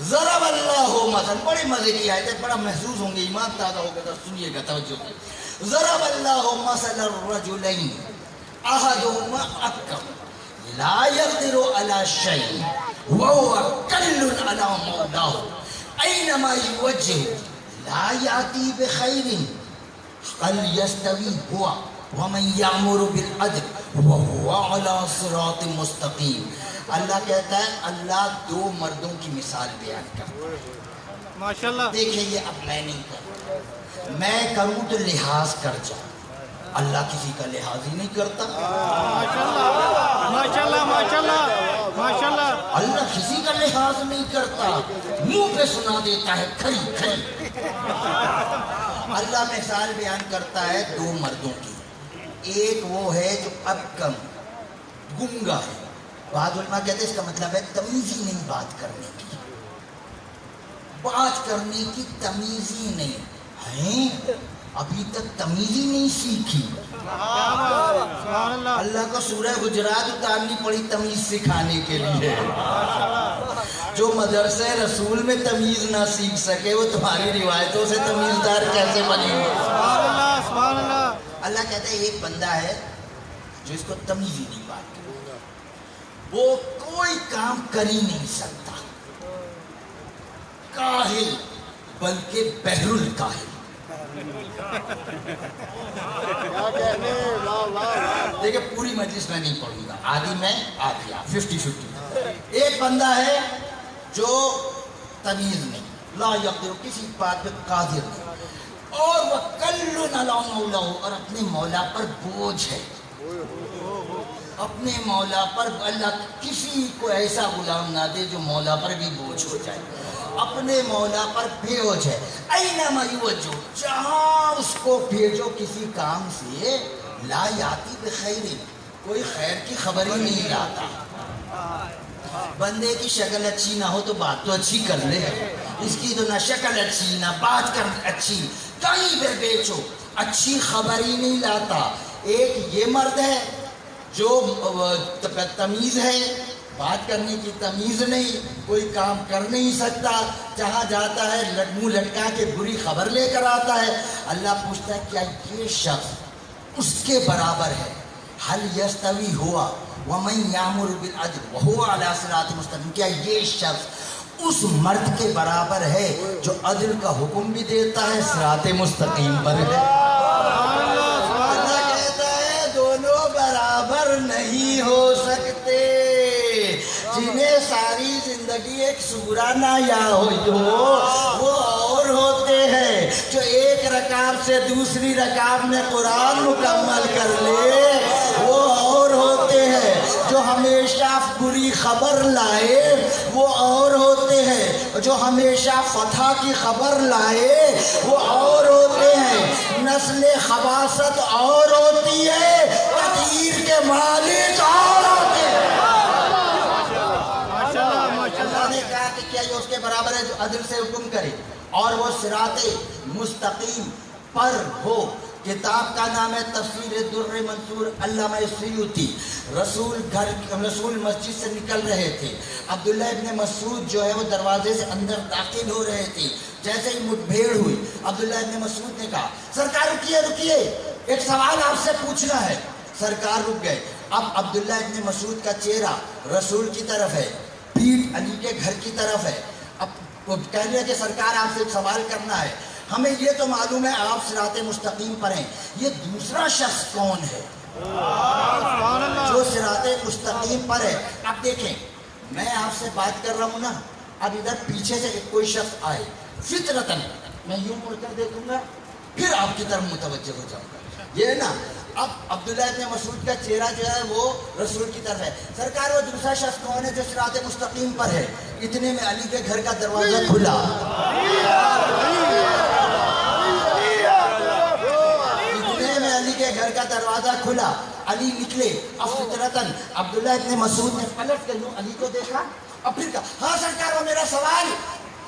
ضرب اللہ مثلا، بڑے مزے کی آیت ہے، بڑا محسوس ہوں گے، ایمان تازہ ہوگا تو سنیے گا توجہ سے. ضرب اللہ مثلا الرجلین احدهما اکرم لا يقدر على شيء وهو كل على مولاه اينما يوجه لا ياتي بخير هل يستوي هو ومن يأمر بالعدل وهو على صراط مستقيم. اللہ کہتا ہے اللہ دو مردوں کی مثال بیان کرتا ہے. ماشاءاللہ. دیکھیں یہ اب میں نہیں کرتا، میں کروں تو لحاظ کر جاؤں، اللہ کسی کا لحاظ ہی نہیں کرتا. ماشاءاللہ ماشاءاللہ ماشاءاللہ ماشاءاللہ. اللہ کسی کا لحاظ نہیں کرتا، منہ پہ سنا دیتا ہے کھری کھری. اللہ مثال بیان کرتا ہے دو مردوں کی. ایک وہ ہے جو اب کم گنگا ہے. بعض علماء کہتے ہیں اس کا مطلب ہے تمیز ہی نہیں بات کرنے کی، بات کرنے کی تمیز ہی نہیں ہے، ابھی تک تمیز ہی نہیں سیکھی. اللہ کو سورہ حجرات اتارنی پڑی تمیز سکھانے کے لیے. جو مدرسہ رسول میں تمیز نہ سیکھ سکے وہ تمہاری روایتوں سے تمیزدار کیسے بنے گا؟ سبحان اللہ. اللہ کہتا ہے ایک بندہ ہے جو اس کو تمیز ہی نہیں بات کرتا، وہ کوئی کام کر ہی نہیں سکتا، کاہل بلکہ بحر الکاہل. دیکھیں پوری مجلس میں نہیں پڑھوں گا، آدھی میں آدھی آپ، 50-50. ایک بندہ ہے جو تمیز نہیں، لا یقدر، کسی بات پہ قادر نہیں، اور وہ کلن علی مولاہ، اور اپنے مولا پر بوجھ ہے. اپنے مولا پر اللہ کسی کو ایسا غلام نہ دے جو مولا پر بھی بوجھ ہو جائے. اپنے مولا پر بوجھ ہے. اینما یوجہ، جہاں اس کو بھیجو کسی کام سے، لا یاتی بخیر، کوئی خیر کی خبر ہی نہیں لاتا. بندے کی شکل اچھی نہ ہو تو بات تو اچھی کر لے، اس کی تو نہ شکل اچھی نہ بات کر اچھی، کہیں پہ بیچو اچھی خبر ہی نہیں لاتا. ایک یہ مرد ہے جو تمیز ہے، بات کرنے کی تمیز نہیں، کوئی کام کر نہیں سکتا، جہاں جاتا ہے منہ لٹکا کے بری خبر لے کر آتا ہے. اللہ پوچھتا ہے کیا یہ شخص اس کے برابر ہے؟ حل یستوی ہوا ومن یامر بالعدل وہو علی صراط مستقیم، کیا یہ شخص اس مرد کے برابر ہے جو عدل کا حکم بھی دیتا ہے، صراط مستقیم پر ہے؟ اللہ کہتا ہے دونوں برابر نہیں ہو سکتے. جنہیں ساری زندگی ایک سورہ نہ یا ہوئی ہو وہ اور ہوتے ہیں جو ایک رکعت سے دوسری رکعت میں قرآن مکمل کر لے، وہ اور ہوتے ہیں جو ہمیشہ بری خبر لائے، وہ اور ہوتے ہیں جو ہمیشہ فتح کی خبر لائے، وہ اور ہوتے ہیں. نسل خباثت اور ہوتی ہے، تغییر کے مالک اور ہوتے ہیں. اللہ نے کہا کہ کیا یہ اس کے برابر ہے جو عدل سے حکم کرے اور وہ صراط مستقیم پر ہو. کتاب کا نام ہے تفسیر در منصور، علامہ سیوطی. رسول مسجد سے نکل رہے تھے، عبداللہ ابن مسعود جو ہے وہ دروازے سے اندر داخل ہو رہے تھے. جیسے ہی مٹبھیڑ ہوئی عبداللہ ابن مسعود نے کہا سرکار رکیے رکیے، ایک سوال آپ سے پوچھنا ہے. سرکار رک گئے. اب عبداللہ ابن مسعود کا چہرہ رسول کی طرف ہے، پیٹھ علی کے گھر کی طرف ہے. اب وہ کہہ رہے کہ سرکار آپ سے ایک سوال کرنا ہے، ہمیں یہ تو معلوم ہے آپ صراط مستقیم پر ہیں، یہ دوسرا شخص کون ہے جو صراط مستقیم پر ہے؟ اب دیکھیں میں آپ سے بات کر رہا ہوں نا، اب ادھر پیچھے سے کوئی شخص آئے، فطرتاً میں یوں مڑ کر دیکھوں گا، پھر آپ کی طرف متوجہ ہو جاؤں گا. یہ نا اب عبداللہ ابن مسعود کا چہرہ جو ہے وہ رسول کی طرف ہے. سرکار وہ دوسرا شخص کون ہے جو صراط مستقیم پر ہے؟ اتنے میں علی کے گھر کا دروازہ کھلا. اتنے میں علی کے گھر کا دروازہ کھلا، علی نکلے. اب فطرتاً عبداللہ ابن مسعود نے پلٹ کر یوں علی کو دیکھا اور پھر کہا ہاں سرکار وہ میرا سوال،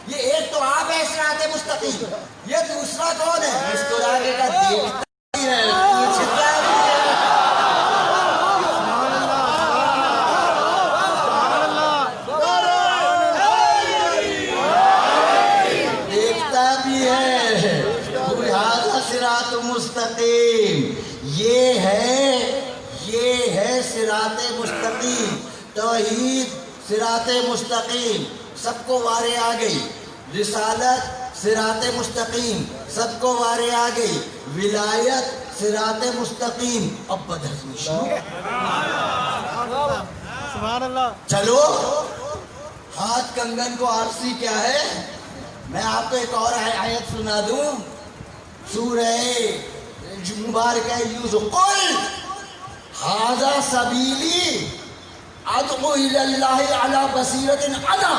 یہ ایک تو آپ ہے صراط مستقیم، یہ دوسرا کون ہے؟ مسکرانے کا دیکھتا ہی ہے، پوچھتا بھی ہے. مستقیم. یہ ہے صراط مستقیم. توحید صراط مستقیم سب کو وارے آ گئی. رسالت صراط مستقیم سب کو وارے آ گئی. ولایت صراط مستقیم. اب بدہضمی شروع. سبحان اللہ. چلو ہاتھ کنگن کو عارضی کیا ہے؟ میں آپ کو ایک اور آیت سنا دوں. سورہ مبارکہ یوسف. قل ھذا سبیلی ادعو الی اللہ علی بصیرۃ انا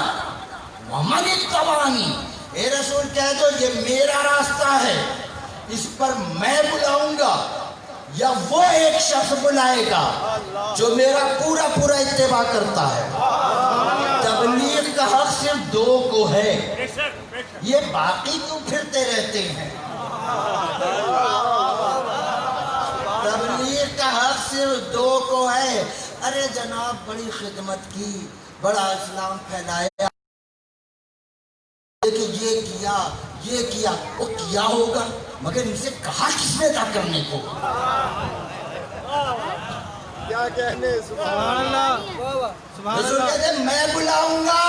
ومن اتبعنی. اے رسول کہہ دو یہ میرا راستہ ہے، اس پر میں بلاؤں گا یا وہ ایک شخص بلائے گا جو میرا پورا پورا اتباع کرتا ہے. تبلیغ کا حق صرف دو کو ہے، یہ باقی کیوں پھرتے رہتے ہیں؟ تبلیغ کا حق صرف دو کو ہے. ارے جناب بڑی خدمت کی، بڑا اسلام پھیلایا، کہ یہ کیا وہ کیا ہوگا، مگر ان سے کہا کس نے تھا کرنے کو؟ کیا کہنے. سبحان اللہ. سبحان رسول اللہ. کہتے ہیں میں بلاؤں گا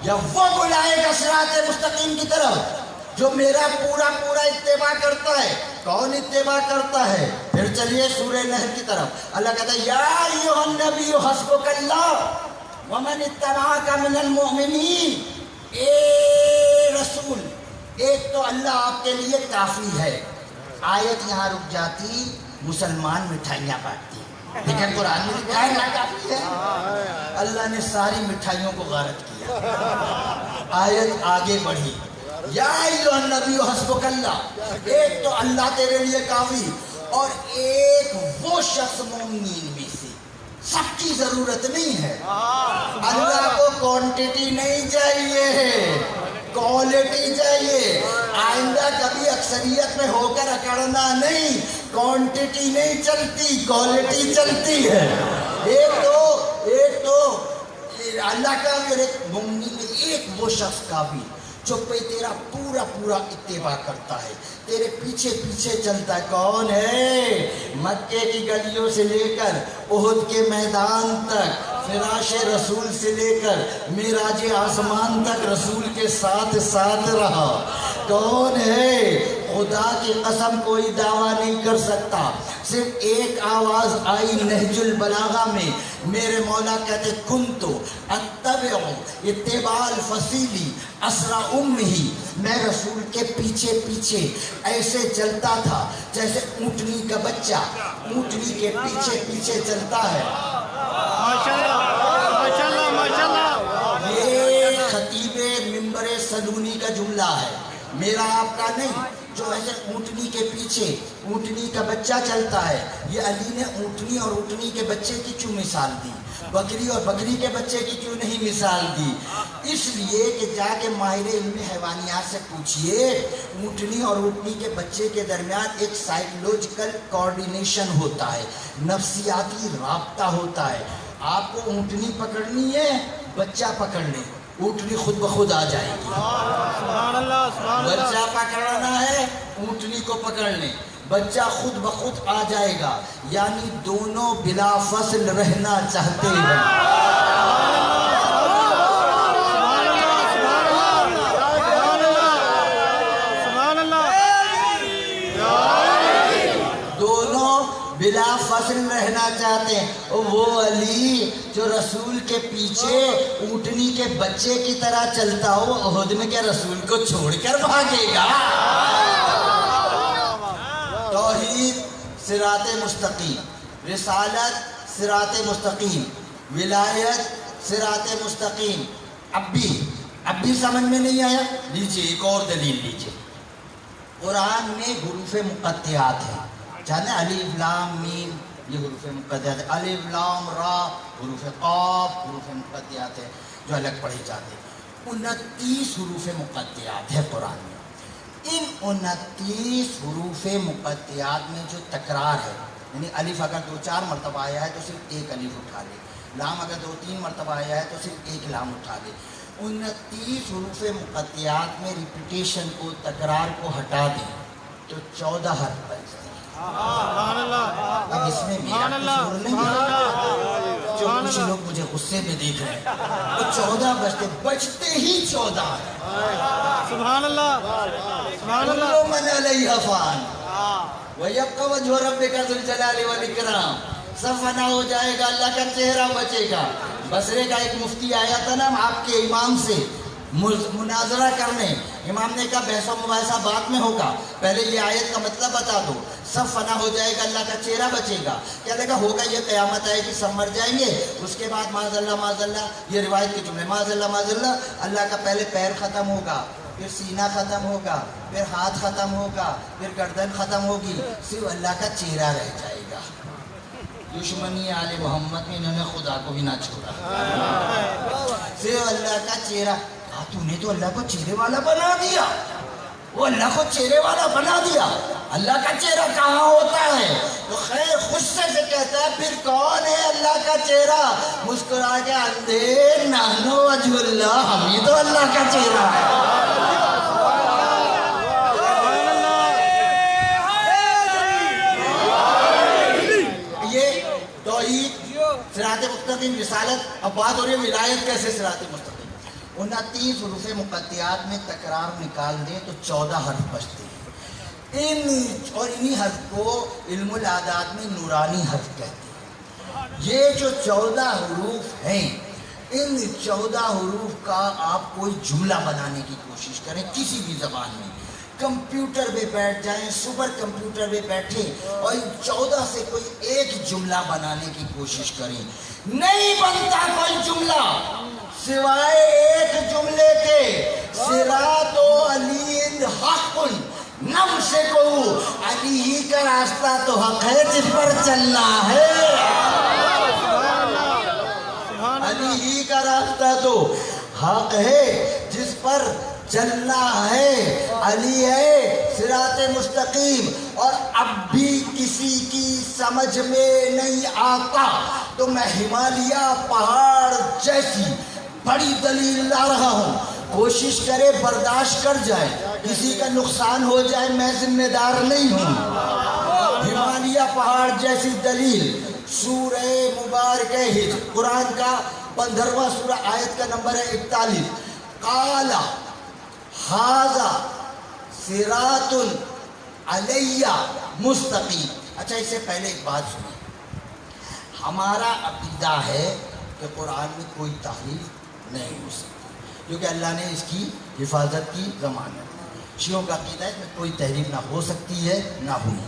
یا وہ بلائے گا صراط مستقیم کی طرف جو میرا پورا پورا اتباع کرتا ہے. کون اتباع کرتا ہے؟ پھر چلیے سورہ نحل کی طرف. اللہ کہتا ہے یا ایھا النبی حسبک اللہ ومن اتبعک من المؤمنین. اے رسول، ایک تو اللہ آپ کے لیے کافی ہے. آیت یہاں رک جاتی، مسلمان مٹھائیاں بانٹتی. لیکن قرآن میں لکھا ہے نا کافی ہے. اللہ نے ساری مٹھائیوں کو غارت کیا. آیت آگے بڑھی. یا ایھا النبی حسبک اللہ، ایک تو اللہ تیرے لیے کافی، اور ایک وہ شخص مومنین میں سے. سب کی ضرورت نہیں ہے. اللہ کو کوانٹٹی نہیں چاہیے، کوالٹی چاہیے. آئندہ کبھی اکثریت میں ہو کر اکڑنا نہیں. کوانٹٹی نہیں چلتی، کوالٹی چلتی ہے. ایک تو اللہ کا مومنین میں ایک وہ شخص کافی جو پہ تیرا پورا پورا اتباع کرتا ہے، تیرے پیچھے پیچھے چلتا ہے. کون ہے؟ مکے کی گلیوں سے لے کر احد کے میدان تک، فراش رسول سے لے کر معراج آسمان تک رسول کے ساتھ ساتھ رہا. کون ہے؟ خدا کی قسم کوئی دعویٰ نہیں کر سکتا. صرف ایک آواز آئی نہج البلاغہ میں. میرے مولا کہتے کنتو اتبع اتباع الفصیلی اسرع امہ. میں رسول کے پیچھے پیچھے ایسے چلتا تھا جیسے اونٹنی کا بچہ اونٹنی کے پیچھے پیچھے چلتا ہے. ماشاءاللہ ماشاءاللہ ماشاءاللہ. یہ خطیب منبر صدونی کا جملہ ہے، میرا آپ کا نہیں. جو ایسے اونٹنی کے پیچھے اونٹنی کا بچہ چلتا ہے. یہ علی نے اونٹنی اور اونٹنی کے بچے کی کیوں مثال دی؟ بکری اور بکری کے بچے کی کیوں نہیں مثال دی؟ اس لیے کہ جا کے ماہر علم حیوانیات سے پوچھئے، اونٹنی اور اونٹنی کے بچے کے درمیان ایک سائیکولوجیکل کوارڈینیشن ہوتا ہے، نفسیاتی رابطہ ہوتا ہے. آپ کو اونٹنی پکڑنی ہے، بچہ پکڑ لیں، اونٹنی خود بخود آ جائے گی. سبحان اللہ. سبحان اللہ. بچہ پکڑنا ہے، اونٹنی کو پکڑ لیں، بچہ خود بخود آ جائے گا. یعنی دونوں بلا فصل رہنا چاہتے ہیں. دونوں بلا فصل رہنا چاہتے ہیں. وہ علی جو رسول کے پیچھے اونٹنی کے بچے کی طرح چلتا ہو، احد میں کیا رسول کو چھوڑ کر بھاگے گا؟ توحید صراط مستقیم، رسالت صراط مستقیم، ولایت صراط مستقیم. اب بھی سمجھ میں نہیں آیا؟ لیجئے ایک اور دلیل لیجئے. قرآن میں حروف مقطعات ہیں، جانے الف لام میم یہ حروف مقطعات ہیں. الف لام را حروف قاف حروف مقطعات ہیں جو الگ پڑھے جاتے ہیں. 29 حروف مقطعات ہے قرآن میں. ان 29 حروف مقطعات میں جو تکرار ہے، یعنی الف اگر 2-4 مرتبہ آیا ہے تو صرف ایک الف اٹھا لے، لام اگر 2-3 مرتبہ آیا ہے تو صرف ایک لام اٹھا لے. 29 حروف مقطعات میں ریپیٹیشن کو، تکرار کو ہٹا دیں تو 14 حرف بچتے ہیں۔ سبحان اللہ، اب اس میں میرا سبحان اللہ، قصور نہیں سبحان ہے، اللہ، جو سبحان کچھ اللہ، لوگ مجھے غصے میں دیکھ رہے ہیں، وہ 14 بچتے ہی 14 ہے۔ سبحان اللہ، سبحان اللہ، كل من علیہ فان وَيَبْقَى وَجْهُ رَبِّكَ ذُو الْجَلَالِ وَالْإِكْرَامِ، سب فنا ہو جائے گا، اللہ کا چہرہ بچے گا۔ بصرے کا ایک مفتی آیا تھا نا آپ کے امام سے مناظرہ کرنے، امام نے کہا بحث و مباحثہ بعد میں ہوگا، پہلے یہ آیت کا مطلب بتا دو۔ سب فنا ہو جائے گا، اللہ کا چہرہ بچے گا، کیا لگا ہوگا یہ قیامت آئے گی، سب مر جائیں گے، اس کے بعد معاذ اللہ یہ روایت کے جملے، معاذ اللہ اللہ کا پہلے پیر ختم ہوگا، پھر سینہ ختم ہوگا، پھر ہاتھ ختم ہوگا، پھر گردن ختم ہوگی، صرف اللہ کا چہرہ رہ جائے گا۔ دشمنی آل محمد میں انہوں نے خدا کو بھی نہ چھوڑا، صرف اللہ کا چہرہ۔ تو نے تو اللہ کو چہرے والا بنا دیا، وہ اللہ کو چہرے والا بنا دیا، اللہ کا چہرہ کہاں ہوتا ہے؟ تو خیر غصے سے کہتا ہے پھر کون ہے اللہ کا چہرہ؟ مسکرا کے اندھیر نحنو وجہ اللہ، ہم ہی تو اللہ کا چہرہ ہے۔ یہ توحید، صراط مستقیم، رسالت، اب بات ہو رہی ہے ولایت کیسے صراط مستقیم۔ 29 حروف مقطعات میں تکرار نکال دیں تو 14 حرف بچتے ہیں، اور انہی حرف کو علم العادات میں نورانی حرف کہتے ہیں۔ یہ جو 14 حروف ہیں، ان 14 حروف کا آپ کوئی جملہ بنانے کی کوشش کریں کسی بھی زبان میں، کمپیوٹر پہ بیٹھ جائیں، سپر کمپیوٹر پہ بیٹھیں اور ان 14 سے کوئی ایک جملہ بنانے کی کوشش کریں، نہیں بنتا کوئی جملہ سوائے ایک جملے کے، صراط علی حق، نم سے کہو علی ہی کا راستہ تو حق ہے جس پر چلنا ہے، علی ہی کا راستہ تو حق ہے جس پر چلنا ہے، علی ہے صراط مستقیم۔ اور اب بھی کسی کی سمجھ میں نہیں آتا تو میں ہمالیہ پہاڑ جیسی بڑی دلیل لا رہا ہوں، کوشش کرے برداشت کر جائے، کسی کا نقصان ہو جائے میں ذمہ دار نہیں ہوں۔ ہمالیہ پہاڑ جیسی دلیل، سورہ مبارکہ ہجر، قرآن کا 15واں سورہ، آیت کا نمبر ہے 41، قال ھذا صراط علی مستقیم۔ اچھا اس سے پہلے ایک بات سنیں، ہمارا عقیدہ ہے کہ قرآن میں کوئی تحریف نہیں ہو سکتی، کیونکہ اللہ نے اس کی حفاظت کی ضمانت دی۔ شیعوں کا عقیدہ ہے کہ کوئی تحریف نہ ہو سکتی ہے نہ ہوئی،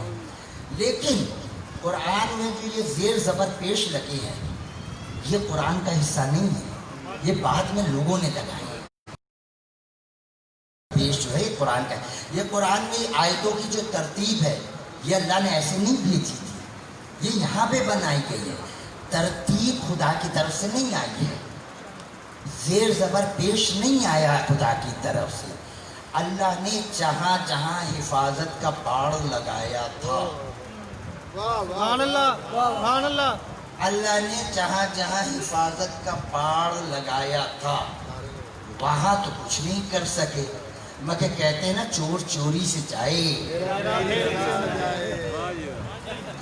لیکن قرآن میں جو یہ زیر زبر پیش لگے ہیں یہ قرآن کا حصہ نہیں ہے، یہ بعد میں لوگوں نے لگائے پیش جو ہے یہ قرآن کا ہے۔ یہ قرآن میں آیتوں کی جو ترتیب ہے یہ اللہ نے ایسے نہیں بھیجی تھی، یہ یہاں پہ بنائی گئی ہے، ترتیب خدا کی طرف سے نہیں آئی ہے، زیر زبر پیش نہیں آیا خدا کی طرف سے، اللہ نے جہاں جہاں حفاظت کا باڑ لگایا تھا، سبحان اللہ، سبحان اللہ، اللہ نے جہاں جہاں حفاظت کا باڑ لگایا تھا وہاں تو کچھ نہیں کر سکے، مگر کہتے ہیں نا چور چوری سے جائے،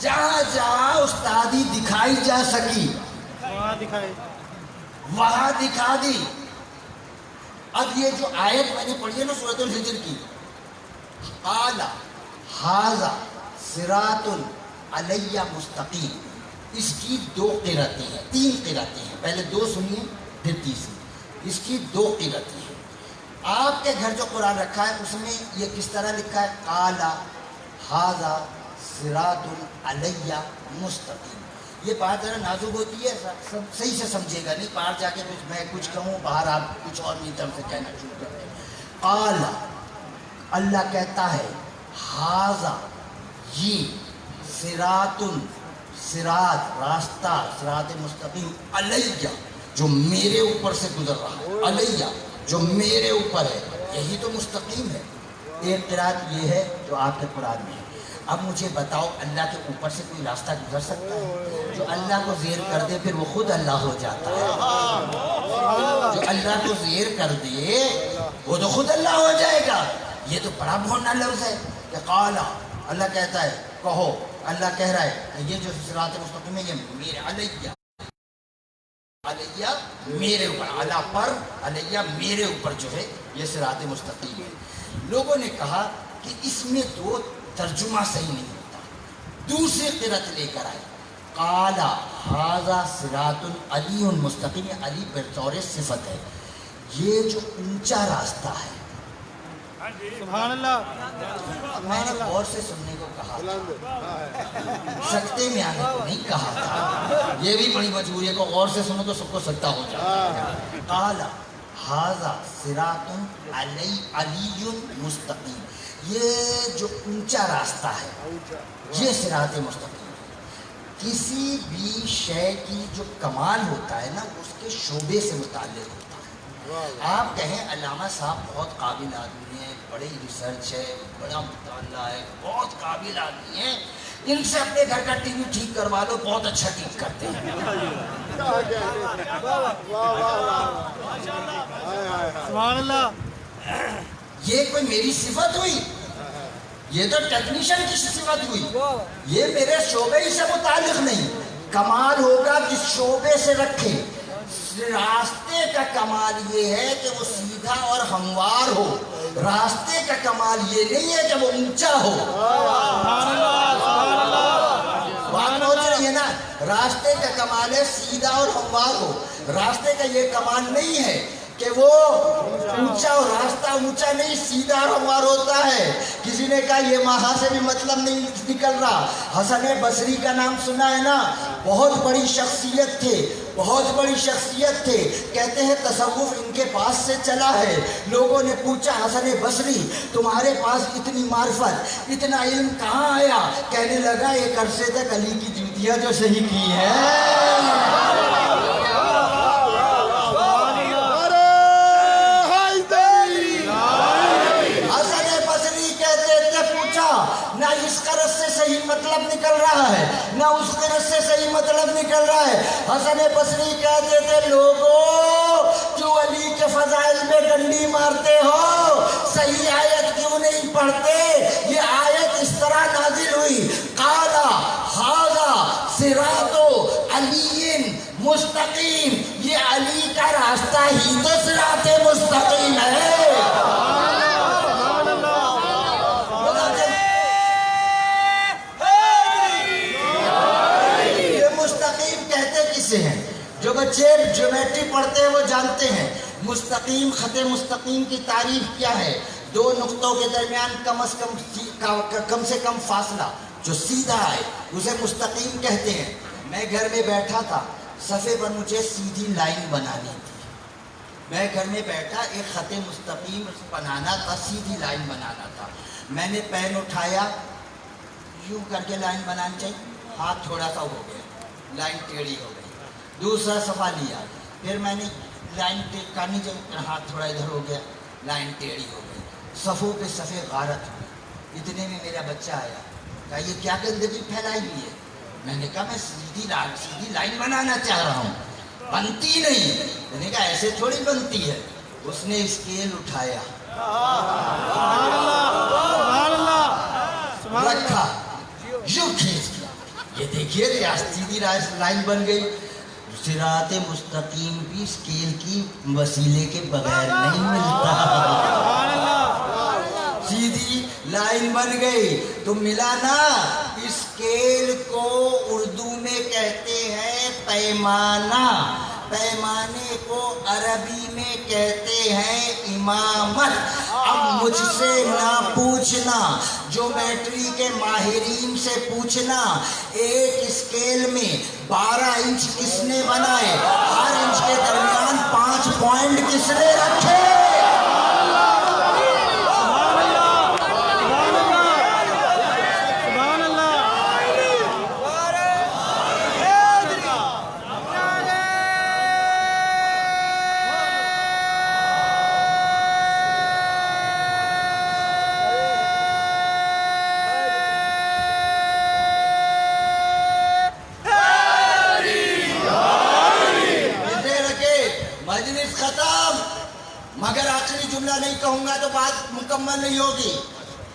جہاں جہاں استادی دکھائی جا سکی وہاں دکھا دی۔ اب یہ جو آیت میں نے پڑھی ہے نا سورۃ الحجر کی، قال ھذا صراط علی مستقیم، اس کی 2 قرأتیں ہیں، 3 قرأتیں ہیں، پہلے 2 سنیے پھر تیسری، اس کی 2 قرأتیں ہیں۔ آپ کے گھر جو قرآن رکھا ہے اس میں یہ کس طرح لکھا ہے؟ قال ھذا صراط علی مستقیم۔ یہ بات ذرا نازک ہوتی ہے، سب صحیح سے سمجھے گا نہیں، باہر جا کے میں کچھ کہوں، باہر آپ کچھ اور میری طرف سے کہنا شروع کر دیں۔ قال، اللہ کہتا ہے، ھذا یہ صراط، صراط راستہ، صراط مستقیم، علیہ جو میرے اوپر سے گزر رہا ہے، علیہ جو میرے اوپر ہے، یہی تو مستقیم ہے۔ ایک قرات یہ ہے جو آپ کے قرآن میں ہے۔ اب مجھے بتاؤ اللہ کے اوپر سے کوئی راستہ گزر سکتا ہے؟ جو اللہ کو زیر کر دے پھر وہ خود اللہ ہو جاتا ہے، جو اللہ کو زیر کر دے وہ تو خود اللہ ہو جائے گا۔ یہ تو بڑا بھونڈا لفظ ہے، کہ قال اللہ کہتا ہے کہو، اللہ کہہ رہا ہے کہ یہ جو صراط مستقیم ہے یہ میرے علیہ میرے اوپر، اللہ پر علیہ میرے اوپر جو ہے یہ صراط مستقیم ہے۔ لوگوں نے کہا کہ اس میں تو ترجمہ صحیح نہیں ہوتا، دوسری قرأت لے کر آئے قال ھذا صراط علی مستقیم، علی بطور صفت ہے، یہ جو اونچا راستہ ہے۔ سبحان اللہ، میں نے غور سے سننے کو کہا، سکتے میں آنے کو نہیں کہا تھا، یہ بھی بڑی مجبوری ہے کہ غور سے سنو تو سب کو سکتا ہو جائے۔ قال ھذا صراط علی مستقیم، یہ جو اونچا راستہ ہے یہ صراط مستقیم ہے۔ کسی بھی شے کی جو کمال ہوتا ہے نا اس کے شعبے سے متعلق ہوتا ہے۔ آپ کہیں علامہ صاحب بہت قابل آدمی ہیں، بڑی ریسرچ ہے، بڑا مطالعہ ہے، بہت قابل آدمی ہیں، ان سے اپنے گھر کا ٹی وی ٹھیک کروا لو، بہت اچھا ٹھیک کرتے ہیں۔ سبحان اللہ، یہ کوئی میری صفت ہوئی؟ یہ تو ٹیکنیشین کی صفت ہوئی، یہ میرے شعبے ہی سے متعلق نہیں۔ کمال ہوگا جس شعبے سے رکھے۔ راستے کا کمال یہ ہے کہ وہ سیدھا اور ہموار ہو، راستے کا کمال یہ نہیں ہے کہ وہ اونچا ہو۔ بات پہنچ رہی ہے نا؟ راستے کا کمال ہے سیدھا اور ہموار ہو، راستے کا یہ کمال نہیں ہے کہ وہ اونچا ہو، راستہ اونچا نہیں سیدھا اور ہموار ہوتا ہے۔ کسی نے کہا یہ وہاں سے بھی مطلب نہیں نکل رہا۔ حسن بصری کا نام سنا ہے نا؟ بہت بڑی شخصیت تھے، بہت بڑی شخصیت تھے، کہتے ہیں تصوف ان کے پاس سے چلا ہے۔ لوگوں نے پوچھا حسن بصری تمہارے پاس اتنی معرفت اتنا علم کہاں آیا؟ کہنے لگا ایک عرصے تک علی کی جوتیاں جو صحیح کی ہیں۔ نہ اس قرض سے صحیح مطلب نکل رہا ہے نہ اس قرض سے صحیح مطلب نکل رہا ہے۔ حسن بصری کہتے تھے لوگوں کیوں علی کے فضائل میں ڈنڈی مارتے ہو؟ صحیح آیت کیوں نہیں پڑھتے؟ یہ آیت اس طرح نازل ہوئی قال ھذا صراط علی مستقیم، یہ علی کا راستہ ہی تو صراط مستقیم ہے۔ ہیں جو بچے جیومیٹری پڑھتے ہیں وہ جانتے ہیں مستقیم، خط مستقیم کی تعریف کیا ہے؟ دو نقطوں کے درمیان کم سے کم فاصلہ جو سیدھا ہے اسے مستقیم کہتے ہیں۔ میں گھر میں بیٹھا تھا، صفحے پر مجھے سیدھی لائن بنانی تھی، میں گھر میں بیٹھا ایک خط مستقیم بنانا تھا، سیدھی لائن بنانا تھا۔ میں نے پین اٹھایا، یوں کر کے لائن بنانی چاہیے، ہاتھ تھوڑا سا ہو گیا، لائن ٹیڑھی ہو گئی۔ دوسرا صفحہ لیا، پھر میں نے لائن کرنی چاہیے، ہاتھ تھوڑا ادھر ہو گیا، لائن ٹیڑھی ہو گئی۔ صفوں پہ صفحے غارت ہوئی۔ اتنے میں میرا بچہ آیا، کہا یہ کیا گندگی پھیلائی ہوئی ہے؟ میں نے کہا میں سیدھی لائن بنانا چاہ رہا ہوں، بنتی نہیں۔ میں نے کہا ایسے تھوڑی بنتی ہے۔ اس نے اسکیل اٹھایا، رکھا، یوں کھینچ دیا، یہ دیکھیے سیدھی لائن بن گئی۔ صراط مستقیم بھی اسکیل کی وسیلے کے بغیر نہیں ملتا، سیدھی لائن بن گئی تو ملا نا۔ اسکیل کو اردو میں کہتے ہیں پیمانہ، پیمانے کو عربی میں کہتے ہیں امامت۔ اب مجھ سے نہ پوچھنا، جیومیٹری کے ماہرین سے پوچھنا ایک اسکیل میں 12 انچ کس نے بنائے، ہر انچ کے درمیان 5 پوائنٹ کس نے رکھے؟ مگر آخری جملہ نہیں کہوں گا تو بات مکمل نہیں ہوگی۔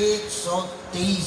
123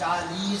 40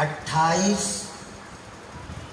28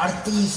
38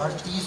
38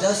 10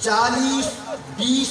40-20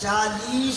40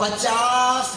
50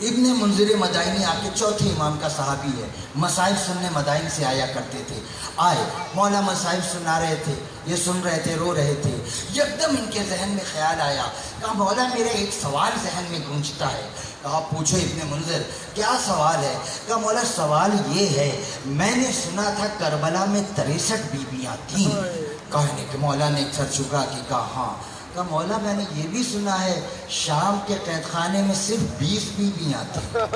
ابن منذر مدائنی آپ کے چوتھے امام کا صحابی ہے، مصائب سننے مدائن سے آیا کرتے تھے۔ آئے، مولا مصائب سنا رہے تھے، یہ سن رہے تھے، رو رہے تھے۔ یکدم ان کے ذہن میں خیال آیا، کہا مولا میرے ایک سوال ذہن میں گونجتا ہے۔ کہا پوچھو ابن منذر، کیا سوال ہے؟ کہا مولا سوال یہ ہے، میں نے سنا تھا کربلا میں 63 بیویاں تھیں۔ کہنے کہ مولا نے سر جھکا کے کہا ہاں۔ کہا مولا میں نے یہ بھی سنا ہے شام کے قید خانے میں صرف 20 بیویاں تھیں۔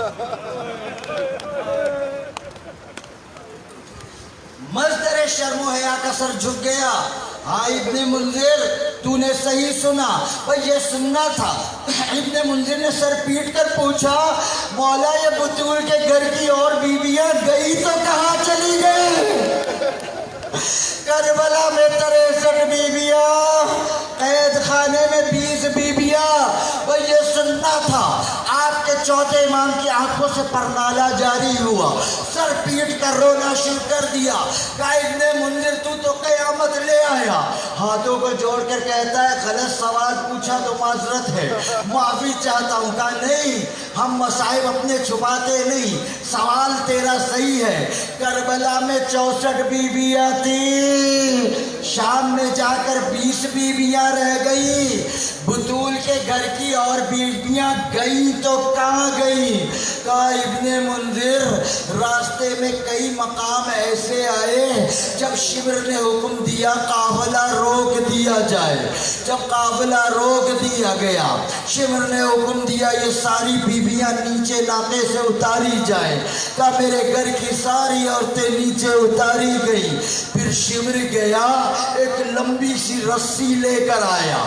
مصدر شرم و حیا کا سر جھک گیا۔ ہاں ابن منذر تو نے صحیح سنا، بھئی یہ سننا تھا۔ ابن منذر نے سر پیٹ کر پوچھا مولا یہ بطول کے گھر کی اور بیویاں گئی تو کہاں چلی گئی؟ کربلا میں 63 بیویاں، قید خانے میں 20 بیویاں۔ وہ یہ سننا تھا۔ آپ کے چوتھے امام کی آنکھوں سے پرنالہ جاری ہوا، سر پیٹ کر رونا شروع کر دیا۔ کہا ابن منذر تو قیامت لے آیا۔ ہاتھوں کو جوڑ کر کہتا ہے غلط سوال پوچھا تو معذرت ہے، معافی چاہتا ہوں۔ کہا نہیں، ہم مصائب اپنے چھپاتے نہیں، سوال تیرا صحیح ہے۔ کربلا میں 64 بیویاں تھیں، شام میں جا کر 20 بیویاں رہ گئی۔ بطول کے گھر کی اور بیویاں گئی تو کہاں گئی؟ کہا ابن منذر راستے میں کئی مقام ایسے آئے جب شمر نے حکم دیا قافلہ روک دیا جائے۔ جب قافلہ روک دیا گیا، شمر نے حکم دیا یہ ساری بیویاں نیچے علاقے سے اتاری جائیں۔ کہا میرے گھر کی ساری عورتیں نیچے اتاری گئی۔ پھر شمر گیا، ایک لمبی سی رسی لے کر آیا،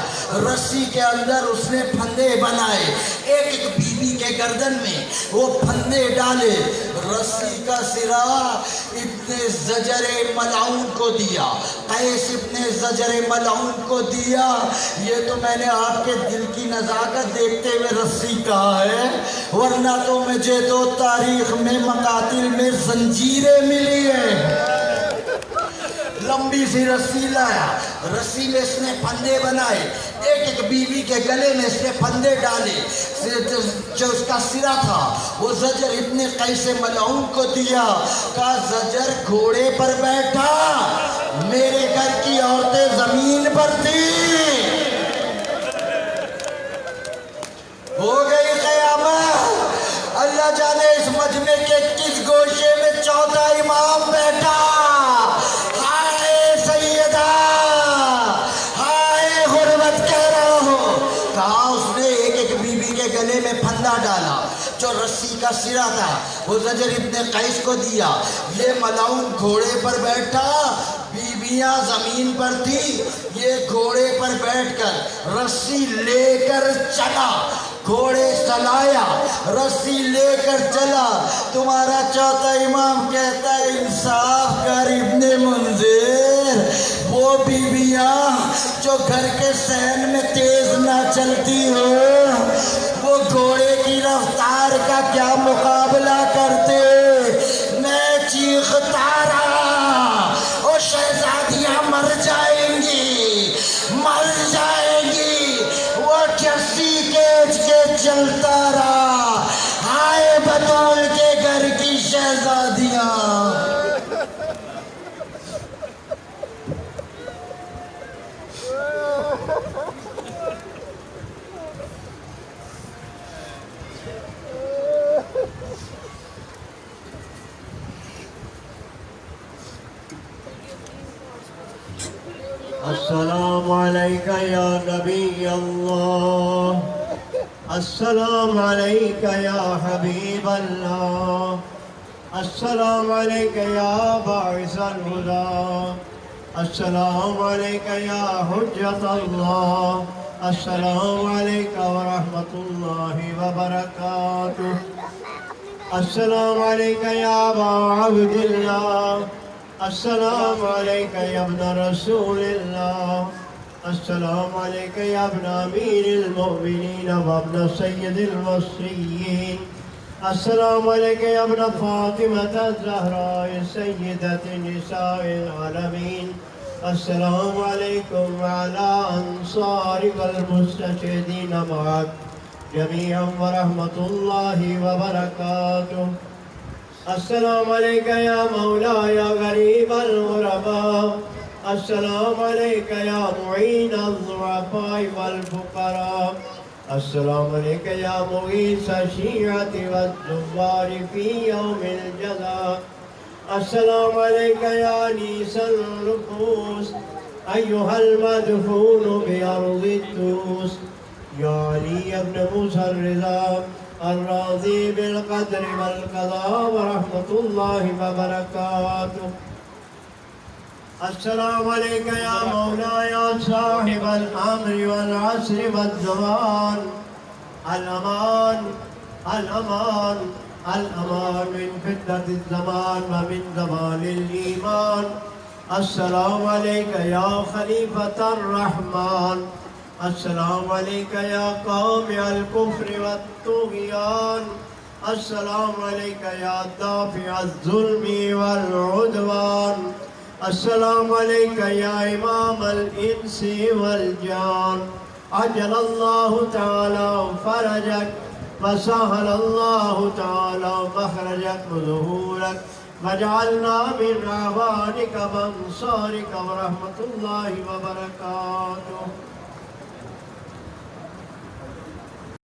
رسی کے اندر اس نے پھندے بنائے، ایک ایک بیوی کے گردن میں وہ پھندے ڈالے۔ رسی کا سرا ابن زجر ملعون کو دیا، قیس ابن زجر ملعون کو دیا۔ یہ تو میں نے آپ کے دل کی نزاکت دیکھتے ہوئے رسی کہا ہے، ورنہ تو مجھے تو تاریخ میں مقاتل میں زنجیریں ملی ہیں۔ لمبی سی رسی لایا، رسی میں اس نے پھندے بنائے، ایک ایک بیوی کے گلے میں اس نے پھندے ڈالے۔ جو اس کا سرا تھا وہ زجر ابن قیس ملعون کو دیا۔ کہا زجر گھوڑے پر بیٹھا، میرے گھر کی عورتیں زمین پر تھیں۔ ہو گئی قیامت۔ اللہ جانے اس مجمع کے کس گوشے میں چوتھا امام بیٹھا۔ گلے میں پھندا ڈالا، جو رسی کا سرا تھا وہ زجر ابن قیس کو دیا۔ یہ ملعون گھوڑے پر بیٹھا، بیویاں زمین پر تھی، یہ گھوڑے پر بیٹھ کر رسی لے کر چلا، گھوڑے چلایا، رسی لے کر چلا۔ تمہارا چوتھا امام کہتا ہے انصاف کر ابن منذر، وہ بیویاں جو گھر کے صحن میں تیز نہ چلتی ہو، وہ گھوڑے کی رفتار کا کیا مقابلہ کرتے؟ میں چیختا رہا، اور شہزادیاں مر جائیں گی، مر جائیں گی۔ وہ رسی کھینچ کے چلتا رہا، ہائے بطول کے گھر کی شہزادیاں۔ السلام علیکہ یا نبی اللہ، السلام علیکہ یا حبیب اللہ، السلام علیکہ یا باعث الہدی، السلام علیکہ یا حجت اللہ، السلام علیکہ ورحمۃ اللہ وبرکاتہ، السلام علیکہ یا ابا عبد اللہ، السلام علیکہ یا ابن رسول اللہ، السلام علیکہ یا ابن امیر المؤمنین و ابن سید الوصیین، السلام علیکہ یا ابن فاطمة الزہراء سیدۃ نساء العالمین، السلام علیکم وعلی انصار والمستشہدین معک جميعا ورحمة الله وبركاته. السلام عليك يا مولاي غريب الغرباء. السلام عليك يا معين الضعفاء والفقراء. السلام عليك يا مغيث الشيعة والزوار في يوم الجزاء. السلام عليك يا أنيس النفوس أيها المدفون بأرض الدوس. يا علي بن موسى الرضا الراضي بالقدر والقضاء ورحمة الله وبركاته. السلام عليك يا مولاي صاحب الأمر والعصر والزمان. الأمان الأمان الأمان من فتنة الزمان ومن زوال الإيمان. السلام عليك يا خليفة الرحمن. السلام عليك يا قاطع الكفر والطغيان. السلام عليك يا دافع الظلم والعدوان. السلام عليك يا إمام الإنس والجان. عجل الله تعالى فرجك وسهل الله تعالى مخرجك وظهورك وجعلنا من أعوانك وأنصارك ورحمة الله وبركاته.